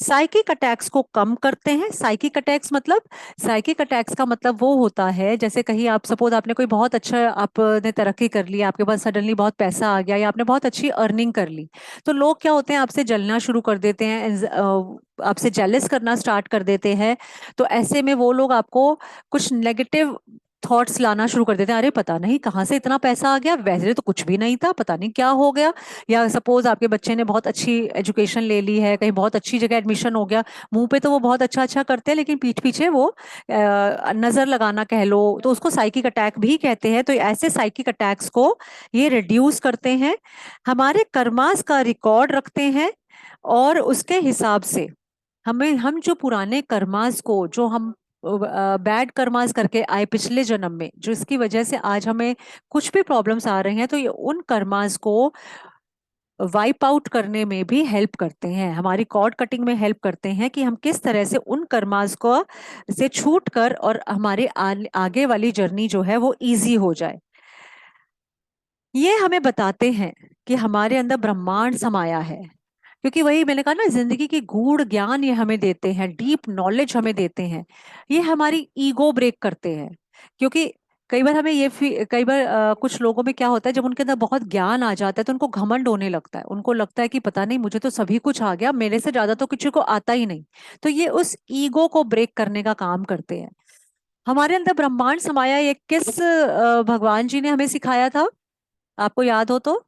साइकिक अटैक्स को कम करते हैं। साइकिक अटैक्स का मतलब वो होता है, जैसे कहीं आप सपोज आपने कोई बहुत अच्छा, आपने तरक्की कर ली, आपके पास सडनली बहुत पैसा आ गया, या आपने बहुत अच्छी अर्निंग कर ली, तो लोग क्या होते हैं, आपसे जलना शुरू कर देते हैं, आपसे जेलस करना स्टार्ट कर देते हैं। तो ऐसे में वो लोग आपको कुछ नेगेटिव थॉट्स लाना शुरू कर देते हैं, अरे पता नहीं कहाँ से इतना पैसा आ गया, वैसे तो कुछ भी नहीं था, पता नहीं क्या हो गया। या सपोज आपके बच्चे ने बहुत अच्छी एजुकेशन ले ली है, कहीं बहुत अच्छी जगह एडमिशन हो गया, मुंह पे तो वो बहुत अच्छा अच्छा करते हैं, लेकिन पीठ पीछे वो नजर लगाना कह लो, तो उसको साइकिक अटैक भी कहते हैं। तो ऐसे साइकिक अटैक्स को ये रिड्यूस करते हैं, हमारे कर्मास का रिकॉर्ड रखते हैं, और उसके हिसाब से हम जो पुराने कर्मास को, जो हम बैड कर्मास करके आए पिछले जन्म में, जो इसकी वजह से आज हमें कुछ भी प्रॉब्लम्स आ रही हैं, तो ये उन कर्मास को वाइप आउट करने में भी हेल्प करते हैं, हमारी कॉर्ड कटिंग में हेल्प करते हैं कि हम किस तरह से उन कर्मास को से छूट कर और हमारे आगे वाली जर्नी जो है वो इजी हो जाए। ये हमें बताते हैं कि हमारे अंदर ब्रह्मांड समाया है, क्योंकि वही मैंने कहा ना, जिंदगी की गूढ़ ज्ञान ये हमें देते हैं, डीप नॉलेज हमें देते हैं। ये हमारी ईगो ब्रेक करते हैं, क्योंकि कई बार हमें कई बार कुछ लोगों में क्या होता है, जब उनके अंदर बहुत ज्ञान आ जाता है तो उनको घमंड होने लगता है, उनको लगता है कि पता नहीं मुझे तो सभी कुछ आ गया, मेरे से ज्यादा तो किसी को आता ही नहीं। तो ये उस ईगो को ब्रेक करने का काम करते हैं। हमारे अंदर ब्रह्मांड समाया, ये किस भगवान जी ने हमें सिखाया था, आपको याद हो तो?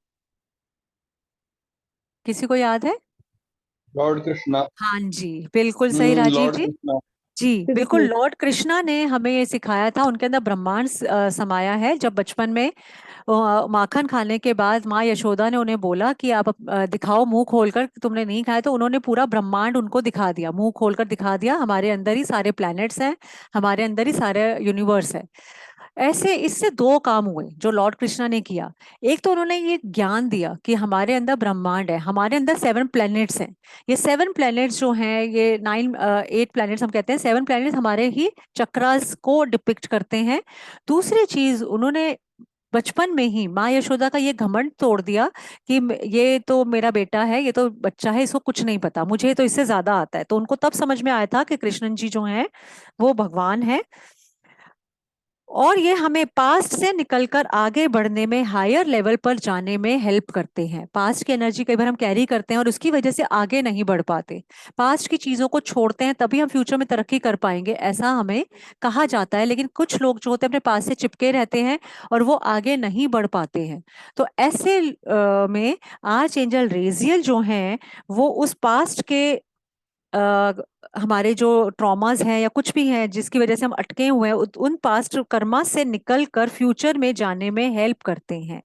किसी को याद है? लॉर्ड कृष्णा। हाँ जी, बिल्कुल सही राजीव लॉर्ड जी। कृष्णा। जी बिल्कुल, कृष्ण। लॉर्ड कृष्णा ने हमें ये सिखाया था, उनके अंदर ब्रह्मांड समाया है। जब बचपन में माखन खाने के बाद माँ यशोदा ने उन्हें बोला कि आप दिखाओ मुंह खोलकर, तुमने नहीं खाया, तो उन्होंने पूरा ब्रह्मांड उनको दिखा दिया, मुंह खोलकर दिखा दिया, हमारे अंदर ही सारे प्लैनेट्स हैं, हमारे अंदर ही सारे यूनिवर्स है। ऐसे इससे दो काम हुए जो लॉर्ड कृष्णा ने किया। एक तो उन्होंने ये ज्ञान दिया कि हमारे अंदर ब्रह्मांड है, हमारे अंदर 7 प्लैनेट्स हैं। ये 7 प्लैनेट्स जो हैं, ये 8 प्लैनेट्स हम कहते हैं, 7 प्लैनेट्स हमारे ही चक्रास को डिपिक्ट करते हैं। दूसरी चीज, उन्होंने बचपन में ही माँ यशोदा का ये घमंड तोड़ दिया कि ये तो मेरा बेटा है, ये तो बच्चा है, इसको कुछ नहीं पता, मुझे तो इससे ज्यादा आता है। तो उनको तब समझ में आया था कि कृष्णन जी जो हैं वो भगवान है, और ये हमें पास्ट से निकलकर आगे बढ़ने में, हायर लेवल पर जाने में हेल्प करते हैं। पास्ट की एनर्जी कई बार हम कैरी करते हैं और उसकी वजह से आगे नहीं बढ़ पाते। पास्ट की चीजों को छोड़ते हैं तभी हम फ्यूचर में तरक्की कर पाएंगे, ऐसा हमें कहा जाता है। लेकिन कुछ लोग जो होते हैं अपने पास्ट से चिपके रहते हैं और वो आगे नहीं बढ़ पाते हैं। तो ऐसे में आर्च एंजल रेजियल जो हैं वो उस पास्ट के अ, हमारे जो ट्रॉमास हैं या कुछ भी हैं जिसकी वजह से हम अटके हुए हैं, उन पास्ट कर्मा से निकल कर फ्यूचर में जाने में हेल्प करते हैं।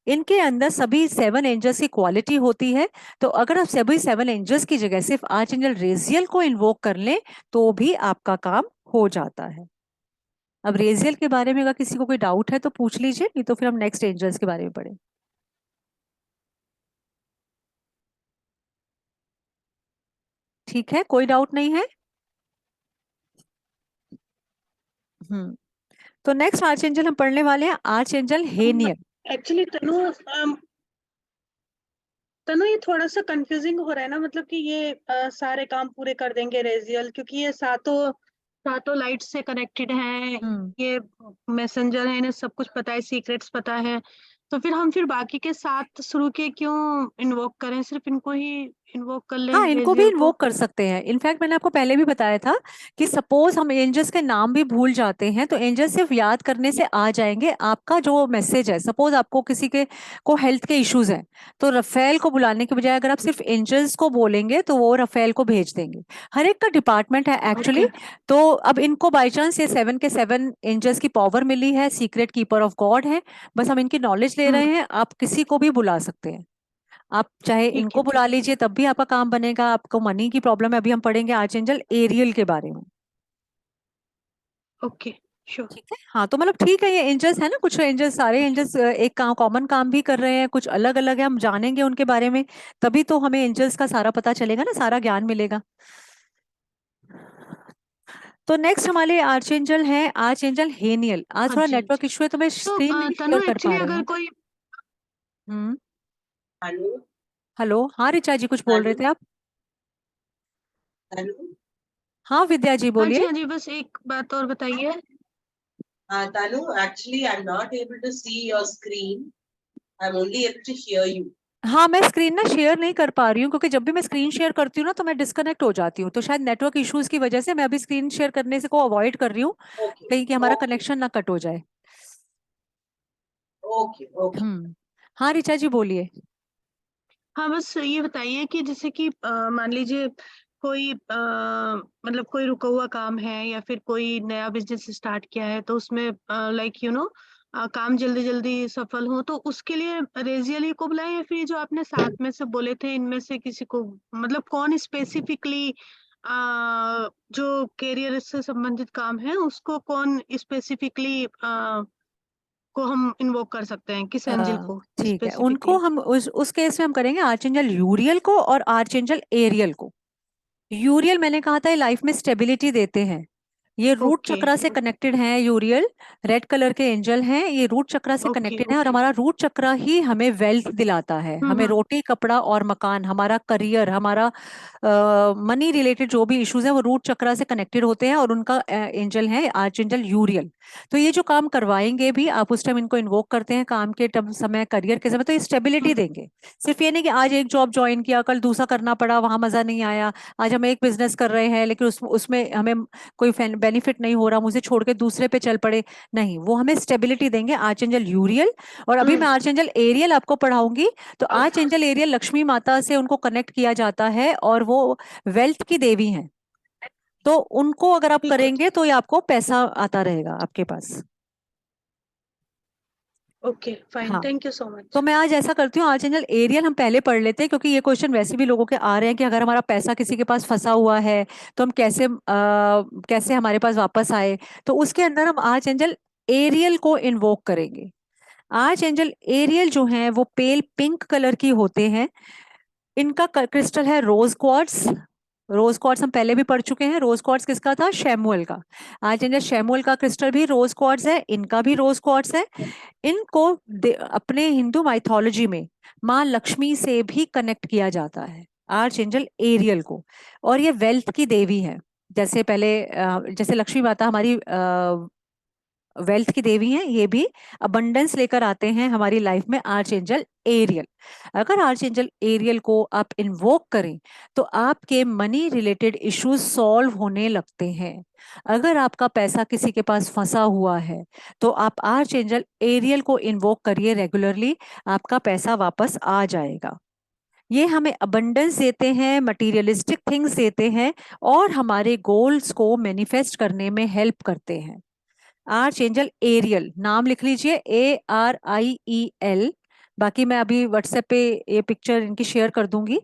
इनके अंदर सभी 7 एंजल्स की क्वालिटी होती है। तो अगर आप सभी 7 एंजल्स की जगह सिर्फ आर्च एंजल रेजियल को इन्वोक कर लें तो भी आपका काम हो जाता है। अब रेजियल के बारे में अगर किसी को कोई डाउट है तो पूछ लीजिए, नहीं तो फिर हम नेक्स्ट एंजल्स के बारे में पढ़ें। ठीक है, कोई डाउट नहीं है? हम्म। तो नेक्स्ट आर्च एंजल हम पढ़ने वाले हैं आर्च एंजल हेनियल। एक्चुअली तनु ये थोड़ा सा कंफ्यूजिंग हो रहा है ना, मतलब कि ये सारे काम पूरे कर देंगे रेजियल, क्योंकि ये सातों सातों लाइट से कनेक्टेड हैं, ये मैसेंजर है, इन्हें सब कुछ पता है, सीक्रेट्स पता है। तो फिर बाकी के 7 शुरू के क्यों इन्वोक करें, सिर्फ इनको ही इन्वोक कर लें हाँ, इनको भी रेजियल को। इन्वोक कर सकते हैं। इनफैक्ट मैंने आपको पहले भी बताया था कि सपोज हम एंजल्स के नाम भी भूल जाते हैं तो एंजल्स सिर्फ याद करने से आ जाएंगे। आपका जो मैसेज है, सपोज आपको किसी के को हेल्थ के इश्यूज हैं, तो रफेल को बुलाने के बजाय अगर आप सिर्फ एंजल्स को बोलेंगे तो वो रफेल को भेज देंगे। हर एक का डिपार्टमेंट है एक्चुअली। तो अब इनको बाई चांस ये 7 के 7 एंजल्स की पावर मिली है, सीक्रेट कीपर ऑफ गॉड है, बस हम इनकी नॉलेज ले रहे हैं। आप किसी को भी बुला सकते हैं, आप चाहे ठीक इनको है, बुला लीजिए तब भी आपका काम बनेगा। आपको मनी की प्रॉब्लम है, अभी हम पढ़ेंगे आर्चेंजल एरियल के बारे में। Okay sure. ठीक है, हाँ, तो मतलब ठीक है, ये एंजल्स है ना, कुछ एंजल्स, सारे एंजल्स एक काम, कॉमन काम भी कर रहे हैं, कुछ अलग अलग है, हम जानेंगे उनके बारे में, तभी तो हमें एंजल्स का सारा पता चलेगा ना, सारा ज्ञान मिलेगा। तो नेक्स्ट हमारे आर्चेंजल है आर्चेंजल हेनियल। आज हाँ थोड़ा जी नेटवर्क इशू है तो मैं तो स्क्रीन नहीं तनु शेयर कर पा एक्चुअली रही अगर हूँ। कोई हम्म। हेलो हेलो, हाँ रिचा जी, कुछ बोल रहे हेलो थे आप? हेलो हाँ विद्या जी बोलिए। हाँ जी, बस एक बात और बताइए। Tanu, actually I'm not able to see your screen. I'm only able to hear you. हाँ, मैं स्क्रीन ना शेयर नहीं कर पा रही हूँ क्योंकि जब भी मैं स्क्रीन शेयर करती हूँ ना तो मैं डिस्कनेक्ट हो जाती हूँ। तो शायद नेटवर्क इश्यूज की वजह से मैं अभी स्क्रीन शेयर करने से को अवॉइड कर रही हूँ, Okay, कहीं कि हमारा okay, कनेक्शन ना कट हो जाए। okay, okay. हाँ रिचा जी बोलिए। हाँ बस ये बताइए कि जैसे कि मान लीजिए कोई मतलब कोई रुका हुआ काम है या फिर कोई नया बिजनेस स्टार्ट किया है, तो उसमें लाइक काम जल्दी जल्दी सफल हो, तो उसके लिए रेजियली को बुलाएं या फिर जो आपने 7 में से बोले थे इनमें से किसी को, मतलब कौन स्पेसिफिकली जो करियर से संबंधित काम है उसको कौन स्पेसिफिकली को हम इन्वोक कर सकते हैं, किस एंजल को ठीक है, उनको स्पेसिफिकली। हम उस केस में हम करेंगे आर्चेंजल यूरियल को और आर्चेंजल एरियल को। यूरियल मैंने कहा था लाइफ में स्टेबिलिटी देते हैं, ये रूट ओके चक्रा से कनेक्टेड है। यूरियल रेड कलर के एंजल हैं, ये रूट चक्रा से ओके कनेक्टेड है और हमारा रूट चक्रा ही हमें वेल्थ दिलाता है, हमें रोटी कपड़ा और मकान, हमारा करियर, हमारा मनी रिलेटेड जो भी इश्यूज है वो रूट चक्रा से कनेक्टेड होते हैं और उनका एंजल है आर्चेंजल यूरियल। तो ये जो काम करवाएंगे भी आप उस टाइम इनको इन्वोक करते हैं, काम के समय, करियर के समय, तो ये स्टेबिलिटी देंगे। सिर्फ ये नहीं कि आज एक जॉब ज्वाइन किया कल दूसरा करना पड़ा वहां मजा नहीं आया, आज हम एक बिजनेस कर रहे हैं लेकिन उसमें हमें कोई बेनिफिट नहीं हो रहा, मुझे छोड़ के दूसरे पे चल पड़े, नहीं, वो हमें स्टेबिलिटी देंगे आर्चेंजल यूरियल। और अभी मैं आर्चेंजल एरियल आपको पढ़ाऊंगी। तो आर्चेंजल एरियल लक्ष्मी माता से उनको कनेक्ट किया जाता है और वो वेल्थ की देवी हैं। तो उनको अगर आप करेंगे तो ये आपको पैसा आता रहेगा आपके पास। ओके फाइन, हाँ, थैंक यू सो तो मच। मैं आज ऐसा करती हूँ आर्चेंजल एरियल हम पहले पढ़ लेते हैं क्योंकि ये क्वेश्चन वैसे भी लोगों के आ रहे हैं कि अगर हमारा पैसा किसी के पास फंसा हुआ है तो हम कैसे कैसे हमारे पास वापस आए। तो उसके अंदर हम आर्चेंजल एरियल को इन्वोक करेंगे। आर्च एंजल एरियल जो हैं वो पेल पिंक कलर की होते हैं। इनका क्रिस्टल है रोज क्वार्ट्स। रोज क्वार्ट्स हम पहले भी पढ़ चुके हैं। रोज क्वार्ट्स किसका था? शैमुअल का। आर्च एंजल शैमुअल का क्रिस्टल भी रोज क्वार्ट्स है, इनका भी रोज क्वार्ट्स है। इनको अपने हिंदू माइथोलॉजी में माँ लक्ष्मी से भी कनेक्ट किया जाता है, आर्च एंजल एरियल को। और ये वेल्थ की देवी है। जैसे पहले जैसे लक्ष्मी माता हमारी वेल्थ की देवी हैं, ये भी अबंडेंस लेकर आते हैं हमारी लाइफ में आर्च एंजल एरियल। अगर आर्च एंजल एरियल को आप इन्वोक करें तो आपके मनी रिलेटेड इश्यूज सॉल्व होने लगते हैं। अगर आपका पैसा किसी के पास फंसा हुआ है तो आप आर्च एंजल एरियल को इन्वोक करिए रेगुलरली, आपका पैसा वापस आ जाएगा। ये हमें अबंडेंस देते हैं, मटीरियलिस्टिक थिंग्स देते हैं और हमारे गोल्स को मैनिफेस्ट करने में हेल्प करते हैं। आर्च एंजल एरियल नाम लिख लीजिए, ARIEL। बाकी मैं अभी व्हाट्सएप पे ये पिक्चर इनकी शेयर कर दूंगी।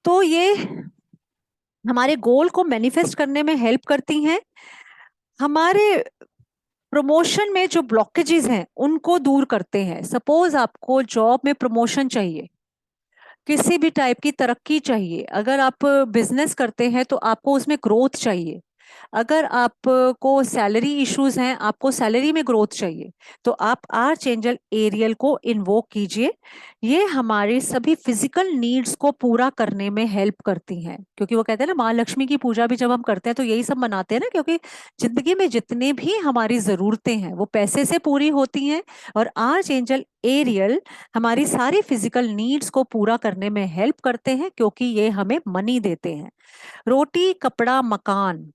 तो ये हमारे गोल को मैनिफेस्ट करने में हेल्प करती हैं। हमारे प्रमोशन में जो ब्लॉकेजेस हैं उनको दूर करते हैं। सपोज आपको जॉब में प्रमोशन चाहिए, किसी भी टाइप की तरक्की चाहिए, अगर आप बिजनेस करते हैं तो आपको उसमें ग्रोथ चाहिए, अगर आपको सैलरी इश्यूज हैं, आपको सैलरी में ग्रोथ चाहिए, तो आप आर्च एंजल एरियल को इन्वोक कीजिए। ये हमारे सभी फिजिकल नीड्स को पूरा करने में हेल्प करती हैं, क्योंकि वो कहते हैं ना, माँ लक्ष्मी की पूजा भी जब हम करते हैं तो यही सब मनाते हैं ना, क्योंकि जिंदगी में जितने भी हमारी जरूरतें हैं वो पैसे से पूरी होती हैं, और आर्च एंजल एरियल हमारी सारी फिजिकल नीड्स को पूरा करने में हेल्प करते हैं, क्योंकि ये हमें मनी देते हैं। रोटी कपड़ा मकान,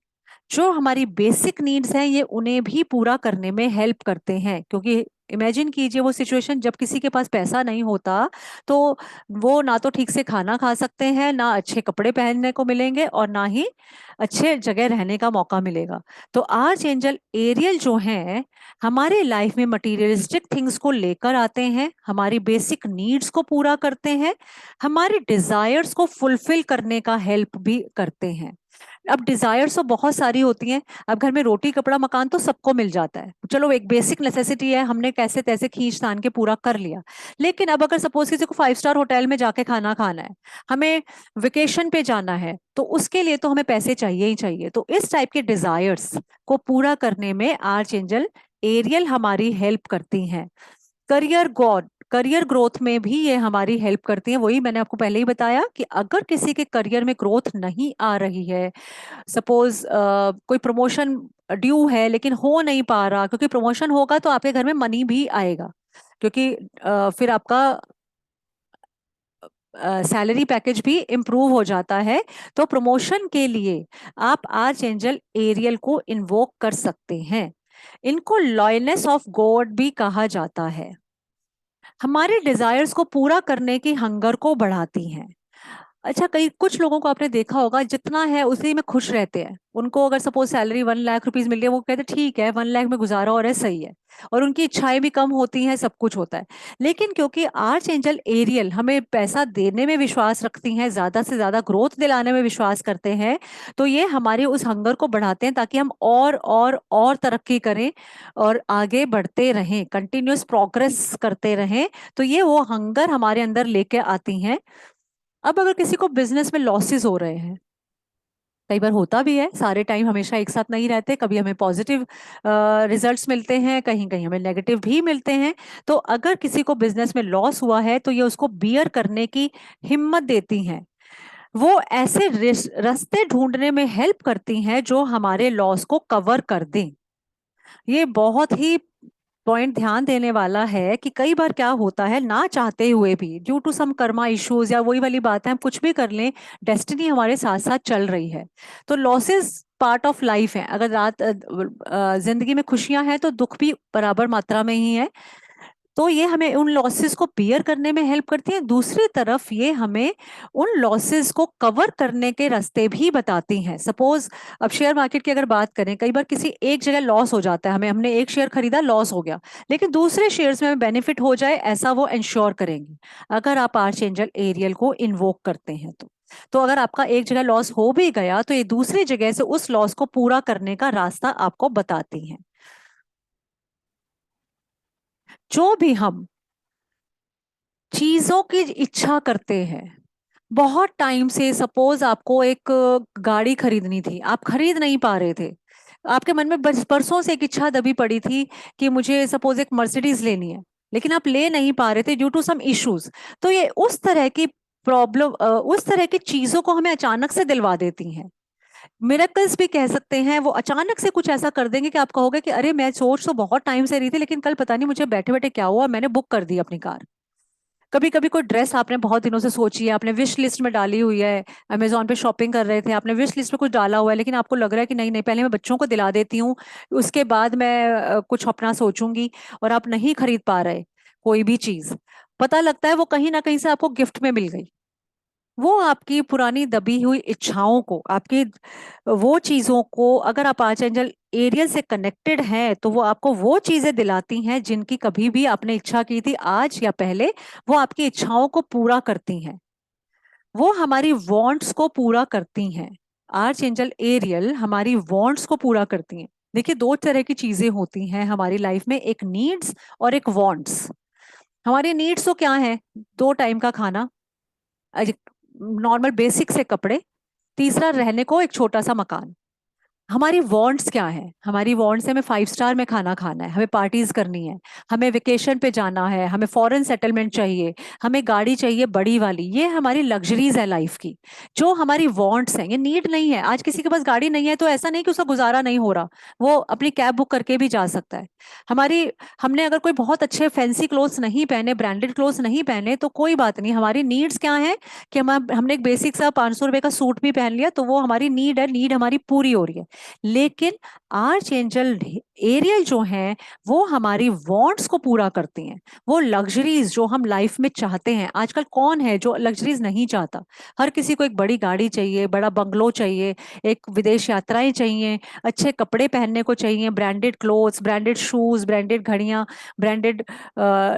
जो हमारी बेसिक नीड्स हैं, ये उन्हें भी पूरा करने में हेल्प करते हैं। क्योंकि इमेजिन कीजिए वो सिचुएशन जब किसी के पास पैसा नहीं होता, तो वो ना तो ठीक से खाना खा सकते हैं, ना अच्छे कपड़े पहनने को मिलेंगे, और ना ही अच्छे जगह रहने का मौका मिलेगा। तो आर्च एंजल एरियल जो हैं हमारे लाइफ में मटीरियलिस्टिक थिंग्स को लेकर आते हैं, हमारी बेसिक नीड्स को पूरा करते हैं, हमारे डिजायर्स को फुलफिल करने का हेल्प भी करते हैं। अब डिजायर्स तो बहुत सारी होती हैं। अब घर में रोटी कपड़ा मकान तो सबको मिल जाता है, चलो एक बेसिक नेसेसिटी है, हमने कैसे तैसे खींच तान के पूरा कर लिया। लेकिन अब अगर सपोज किसी को 5 स्टार होटल में जाके खाना खाना है, हमें वेकेशन पे जाना है, तो उसके लिए तो हमें पैसे चाहिए ही चाहिए। तो इस टाइप के डिजायर्स को पूरा करने में आर्च एंजल एरियल हमारी हेल्प करती हैं। करियर ग्रोथ में भी ये हमारी हेल्प करती है। वही मैंने आपको पहले ही बताया कि अगर किसी के करियर में ग्रोथ नहीं आ रही है, सपोज कोई प्रमोशन ड्यू है लेकिन हो नहीं पा रहा, क्योंकि प्रमोशन होगा तो आपके घर में मनी भी आएगा, क्योंकि फिर आपका सैलरी पैकेज भी इम्प्रूव हो जाता है। तो प्रमोशन के लिए आप आर्च एंजल एरियल को इन्वोक कर सकते हैं। इनको लॉयनेस ऑफ गॉड भी कहा जाता है। हमारे डिजायर्स को पूरा करने की हंगर को बढ़ाती हैं। अच्छा, कई कुछ लोगों को आपने देखा होगा जितना है उसी में खुश रहते हैं। उनको अगर सपोज सैलरी 1 लाख रुपीज मिल रही है, वो कहते हैं ठीक है 1 लाख में गुजारा और है, सही है, और उनकी इच्छाएं भी कम होती हैं, सब कुछ होता है। लेकिन क्योंकि आर्च एंजल एरियल हमें पैसा देने में विश्वास रखती हैं, ज्यादा से ज्यादा ग्रोथ दिलाने में विश्वास करते हैं, तो ये हमारे उस हंगर को बढ़ाते हैं ताकि हम और तरक्की करें और आगे बढ़ते रहें, कंटिन्यूस प्रोग्रेस करते रहें। तो ये वो हंगर हमारे अंदर लेके आती हैं। अब अगर किसी को बिजनेस में लॉसेस हो रहे हैं, कई बार होता भी है, सारे टाइम हमेशा एक साथ नहीं रहते, कभी हमें पॉजिटिव रिजल्ट्स मिलते हैं, कहीं कहीं हमें नेगेटिव भी मिलते हैं। तो अगर किसी को बिजनेस में लॉस हुआ है तो ये उसको बियर करने की हिम्मत देती हैं। वो ऐसे रास्ते ढूंढने में हेल्प करती हैं जो हमारे लॉस को कवर कर दें। ये बहुत ही पॉइंट ध्यान देने वाला है कि कई बार क्या होता है, ना चाहते हुए भी due to some karma issues, या वही वाली बात है, हम कुछ भी कर लें, डेस्टिनी हमारे साथ साथ चल रही है। तो लॉसेस पार्ट ऑफ लाइफ है। अगर जिंदगी में खुशियां हैं तो दुख भी बराबर मात्रा में ही है। तो ये हमें उन लॉसेस को बियर करने में हेल्प करती है। दूसरी तरफ ये हमें उन लॉसेस को कवर करने के रास्ते भी बताती हैं। सपोज अब शेयर मार्केट की अगर बात करें, कई बार किसी एक जगह लॉस हो जाता है, हमने एक शेयर खरीदा, लॉस हो गया, लेकिन दूसरे शेयर्स में हमें बेनिफिट हो जाए, ऐसा वो इंश्योर करेंगे अगर आप आर्च एंजल एरियल को इन्वोक करते हैं तो अगर आपका एक जगह लॉस हो भी गया तो ये दूसरी जगह से उस लॉस को पूरा करने का रास्ता आपको बताती हैं। जो भी हम चीजों की इच्छा करते हैं, बहुत टाइम से, सपोज आपको एक गाड़ी खरीदनी थी, आप खरीद नहीं पा रहे थे, आपके मन में बरसों से एक इच्छा दबी पड़ी थी कि मुझे सपोज एक मर्सिडीज लेनी है, लेकिन आप ले नहीं पा रहे थे ड्यू टू सम इश्यूज। तो ये उस तरह की प्रॉब्लम, उस तरह की चीजों को हमें अचानक से दिलवा देती हैं। मिरेकल्स भी कह सकते हैं, वो अचानक से कुछ ऐसा कर देंगे कि आप कहोगे कि अरे मैं सोच तो बहुत टाइम से रही थी, लेकिन कल पता नहीं मुझे बैठे बैठे क्या हुआ, मैंने बुक कर दी अपनी कार। कभी कभी कोई ड्रेस आपने बहुत दिनों से सोची है, आपने विश लिस्ट में डाली हुई है, अमेजोन पे शॉपिंग कर रहे थे, आपने विश लिस्ट में कुछ डाला हुआ है, लेकिन आपको लग रहा है कि नहीं नहीं, पहले मैं बच्चों को दिला देती हूँ, उसके बाद मैं कुछ अपना सोचूंगी, और आप नहीं खरीद पा रहे कोई भी चीज। पता लगता है वो कहीं ना कहीं से आपको गिफ्ट में मिल गई। वो आपकी पुरानी दबी हुई इच्छाओं को, आपकी वो चीजों को, अगर आप आर्चएंजल एरियल से कनेक्टेड हैं, तो वो आपको वो चीजें दिलाती हैं जिनकी कभी भी आपने इच्छा की थी आज या पहले। वो आपकी इच्छाओं को पूरा करती हैं, वो हमारी वांट्स को पूरा करती हैं। आर्चएंजल एरियल हमारी वांट्स को पूरा करती हैं। देखिए, दो तरह की चीजें होती हैं हमारी लाइफ में, एक नीड्स और एक वांट्स। हमारी नीड्स तो क्या है? 2 टाइम का खाना, नॉर्मल बेसिक से कपड़े, तीसरा रहने को एक छोटा सा मकान। हमारी वांट्स क्या है? हमारी वांट्स है, हमें 5 स्टार में खाना खाना है, हमें पार्टीज करनी है, हमें वेकेशन पे जाना है, हमें फॉरेन सेटलमेंट चाहिए, हमें गाड़ी चाहिए बड़ी वाली। ये हमारी लग्जरीज है लाइफ की, जो हमारी वांट्स हैं। ये नीड नहीं है। आज किसी के पास गाड़ी नहीं है तो ऐसा नहीं कि उसका गुजारा नहीं हो रहा, वो अपनी कैब बुक करके भी जा सकता है। हमारी हमने अगर कोई बहुत अच्छे फैंसी क्लोथ्स नहीं पहने, ब्रांडेड क्लोथ्स नहीं पहने, तो कोई बात नहीं। हमारी नीड्स क्या है कि हमने एक बेसिक सा 500 रुपए का सूट भी पहन लिया, तो वो हमारी नीड है, नीड हमारी पूरी हो रही है। लेकिन आर्चएंजल एरियल जो हैं, वो हमारी वांट्स को पूरा करती हैं। वो लग्जरीज जो हम लाइफ में चाहते हैं, आजकल कौन है जो लग्जरीज नहीं चाहता? हर किसी को एक बड़ी गाड़ी चाहिए, बड़ा बंगलो चाहिए, एक विदेश यात्राएं चाहिए, अच्छे कपड़े पहनने को चाहिए, branded clothes, branded shoes, branded घड़ियां, ब्रांडेड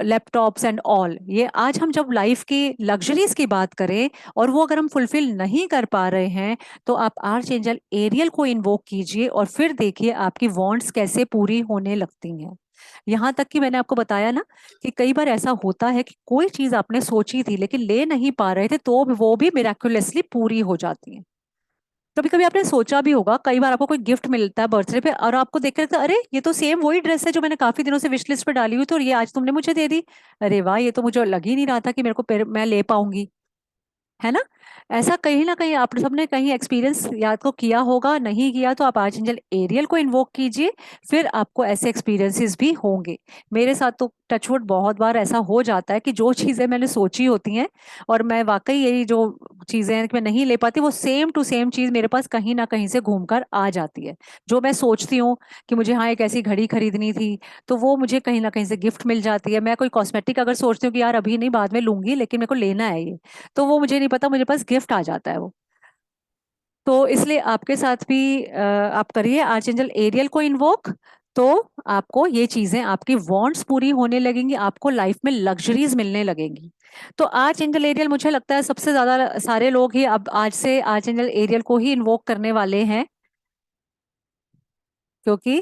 लैपटॉप्स एंड ऑल। ये आज हम जब लाइफ की लग्जरीज की बात करें और वो अगर हम फुलफिल नहीं कर पा रहे हैं, तो आप आर्चएंजल एरियल को इन्वोक कीजिए और फिर देखिए आपकी वांट्स कैसे पूरी होने लगती हैं। यहां तक कि मैंने आपको बताया ना कि कई बार ऐसा होता है कि कोई चीज आपने सोची थी लेकिन ले नहीं पा रहे थे, तो वो भी मिराकुलसली पूरी हो जाती है। कभी कभी आपने सोचा भी होगा, कई बार आपको कोई गिफ्ट मिलता है बर्थडे पे और आपको देख कर लगता है, अरे ये तो सेम वही ड्रेस है जो मैंने काफी दिनों से विश लिस्ट पे डाली हुई थी, और ये आज तुमने मुझे दे दी। अरे वाह, ये तो मुझे लग ही नहीं रहा था कि मेरे को मैं ले पाऊंगी, है ना? ऐसा कहीं ना कहीं आप सबने कहीं एक्सपीरियंस या तो किया होगा, नहीं किया तो आप आर्चएंजल एरियल को इन्वोक कीजिए, फिर आपको ऐसे एक्सपीरियंसेस भी होंगे। मेरे साथ तो टचवुड बहुत बार ऐसा हो जाता है कि जो चीजें मैंने सोची होती हैं और मैं वाकई यही जो चीजें हैं कि मैं नहीं ले पाती, वो सेम टू सेम चीज मेरे पास कहीं ना कहीं से घूमकर आ जाती है। जो मैं सोचती हूँ कि मुझे हाँ एक ऐसी घड़ी खरीदनी थी, तो वो मुझे कहीं ना कहीं से गिफ्ट मिल जाती है। मैं कोई कॉस्मेटिक अगर सोचती हूँ कि यार अभी नहीं बाद में लूंगी, लेकिन मेरे को लेना है ये, तो वो मुझे नहीं पता, मुझे पास गिफ्ट आ जाता है वो। तो इसलिए आपके साथ भी आप करिए आर्चएंजल एरियल को इन्वोक, तो आपको ये चीजें, आपकी वांट्स पूरी होने लगेंगी, आपको लाइफ में लग्जरीज मिलने लगेंगी। तो आर्चएंजल एरियल, मुझे लगता है सबसे ज्यादा सारे लोग ही अब आज से आर्चएंजल एरियल को ही इन्वोक करने वाले हैं, क्योंकि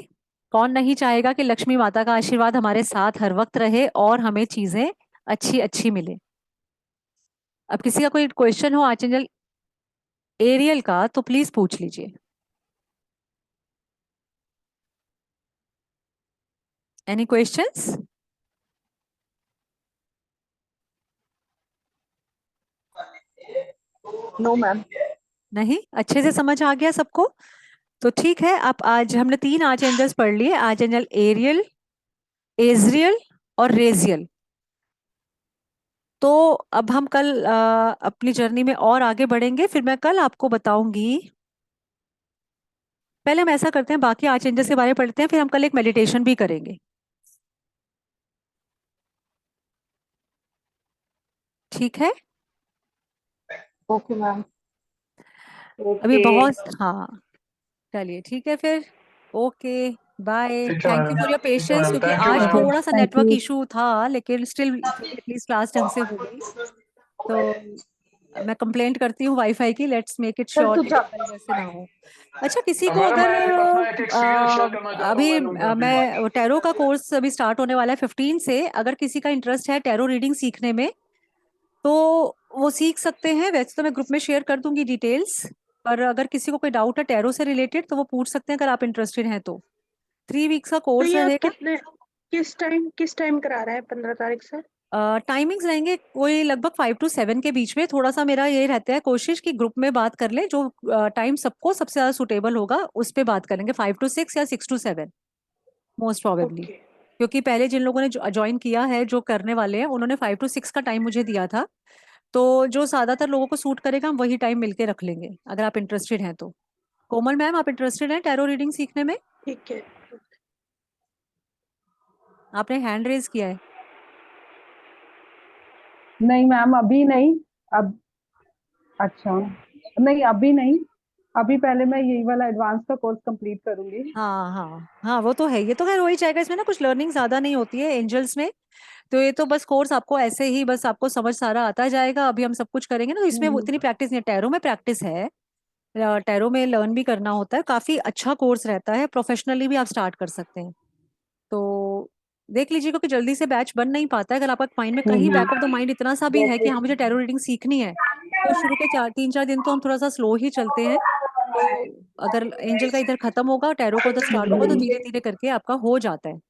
कौन नहीं चाहेगा कि लक्ष्मी माता का आशीर्वाद हमारे साथ हर वक्त रहे और हमें चीजें अच्छी अच्छी मिले। अब किसी का कोई क्वेश्चन हो आर्चएंजल एरियल का तो प्लीज पूछ लीजिए। Any questions? No ma'am. नहीं, अच्छे से समझ आ गया सबको? तो ठीक है, आप आज हमने 3 आर्चएंजल्स पढ़ लिए, आर्चएंजल एरियल, एजरियल और रेजियल। तो अब हम कल अपनी जर्नी में और आगे बढ़ेंगे, फिर मैं कल आपको बताऊंगी। पहले हम ऐसा करते हैं, बाकी आर्चएंजल्स के बारे में पढ़ते हैं, फिर हम कल एक मेडिटेशन भी करेंगे। ठीक है? Okay ma'am. अभी बहुत, हाँ, चलिए ठीक है फिर। ओके, बाय, ठीक है thank you ma'am. For your ठीक है पेशेंस, मैम, क्योंकि थैंक यू आज मैम। थोड़ा सा थैंक नेटवर्क यू। इशू था, लेकिन स्टिल एटलीस्ट क्लास ढंग से हो गई। तो मैं कंप्लेंट करती हूँ वाईफाई की, लेट्स मेक इट श्योर कि कल वैसे ना हो। अच्छा, किसी को मैडम, अगर मैं अपना एक एक्सपीरियंस शेयर करना चाहता हूँ। अभी मैं मैं टैरो का कोर्स अभी स्टार्ट होने वाला है 15 से, अगर किसी का इंटरेस्ट है टैरो रीडिंग सीखने में तो वो सीख सकते हैं। वैसे तो मैं ग्रुप में शेयर कर दूंगी डिटेल्स, पर अगर किसी को कोई डाउट है टैरो से रिलेटेड तो वो पूछ सकते हैं अगर आप इंटरेस्टेड हैं तो। 3 वीक्स का तो कोर्स ये आप रहेगा। किस टाइम करा रहा है 15 तारीख से? टाइमिंग्स रहेंगे कोई लगभग 5 to 7 के बीच में। थोड़ा सा मेरा ये रहता है कोशिश कि ग्रुप में बात कर ले, जो टाइम सबको सबसे ज्यादा सुटेबल होगा उस पे बात करेंगे। 5 to 6 या 6 to 7 मोस्ट प्रोबेबली, ओके। क्योंकि पहले जिन लोगों ने ज्वाइन किया है जो करने वाले हैं उन्होंने 5 to 6 का टाइम मुझे दिया था। तो जो ज्यादातर लोगों को सूट करेगा हम वही टाइम मिलके रख लेंगे अगर आप इंटरेस्टेड हैं तो। कोमल मैम, आप इंटरेस्टेड हैं टैरो रीडिंग सीखने में? ठीक है। आपने हैंड रेज किया है। नहीं मैम, अभी नहीं। अब अच्छा, नहीं अभी नहीं। अभी पहले मैं यही वाला एडवांस का कोर्स कंप्लीट करूंगी। हाँ हाँ हाँ, वो तो है। ये तो खैर हो ही जाएगा, इसमें ना कुछ लर्निंग ज्यादा नहीं होती है एंजल्स में। तो ये तो बस कोर्स आपको ऐसे ही बस आपको समझ सारा आता जाएगा। अभी हम सब कुछ करेंगे ना, तो इसमें वो इतनी प्रैक्टिस नहीं है। टैरो में प्रैक्टिस है, टैरो में लर्न भी करना होता है। काफी अच्छा कोर्स रहता है, प्रोफेशनली भी आप स्टार्ट कर सकते हैं। तो देख लीजिए, क्योंकि जल्दी से बैच बन नहीं पाता है। अगर आपका माइंड में कहीं बैक ऑफ द माइंड इतना सा भी है कि हाँ मुझे टैरो रीडिंग सीखनी है, तो शुरू के 3-4 दिन तो हम थोड़ा सा स्लो ही चलते हैं। तो अगर एंजल का इधर खत्म होगा, टैरो का उधर स्टार्ट होगा, तो धीरे धीरे करके आपका हो जाता है।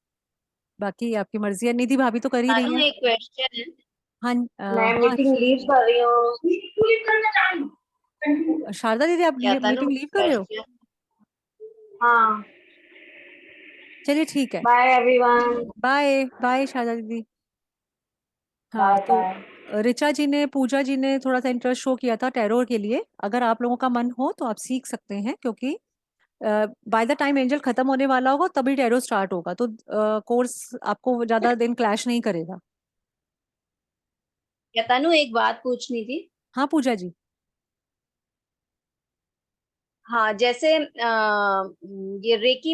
बाकी आपकी मर्जी है। निधि भाभी तो कर ही रही तानू है। एक क्वेश्चन है। हाँ मैं हाँ, मीटिंग लीव कर रही हूँ। शारदा दीदी, आप क्या तानू मीटिंग लीव कर रहे हो? क्वेश्चन? हाँ। चलिए ठीक है। Bye everyone. Bye bye Sharda दीदी। हाँ, बाय तो बाय। ऋचा जी ने, पूजा जी ने थोड़ा सा इंटरेस्ट शो किया था टैरो के लिए। अगर आप लोगों का मन हो तो आप सीख सकते हैं, क्योंकि बाय द टाइम एंजल खत्म होने वाला होगा तभी टैरो स्टार्ट होगा। तो कोर्स आपको ज्यादा दिन क्लैश नहीं करेगा। क्या तानू एक बात पूछनी थी। हाँ पूजा जी। हाँ, जैसे ये रेकी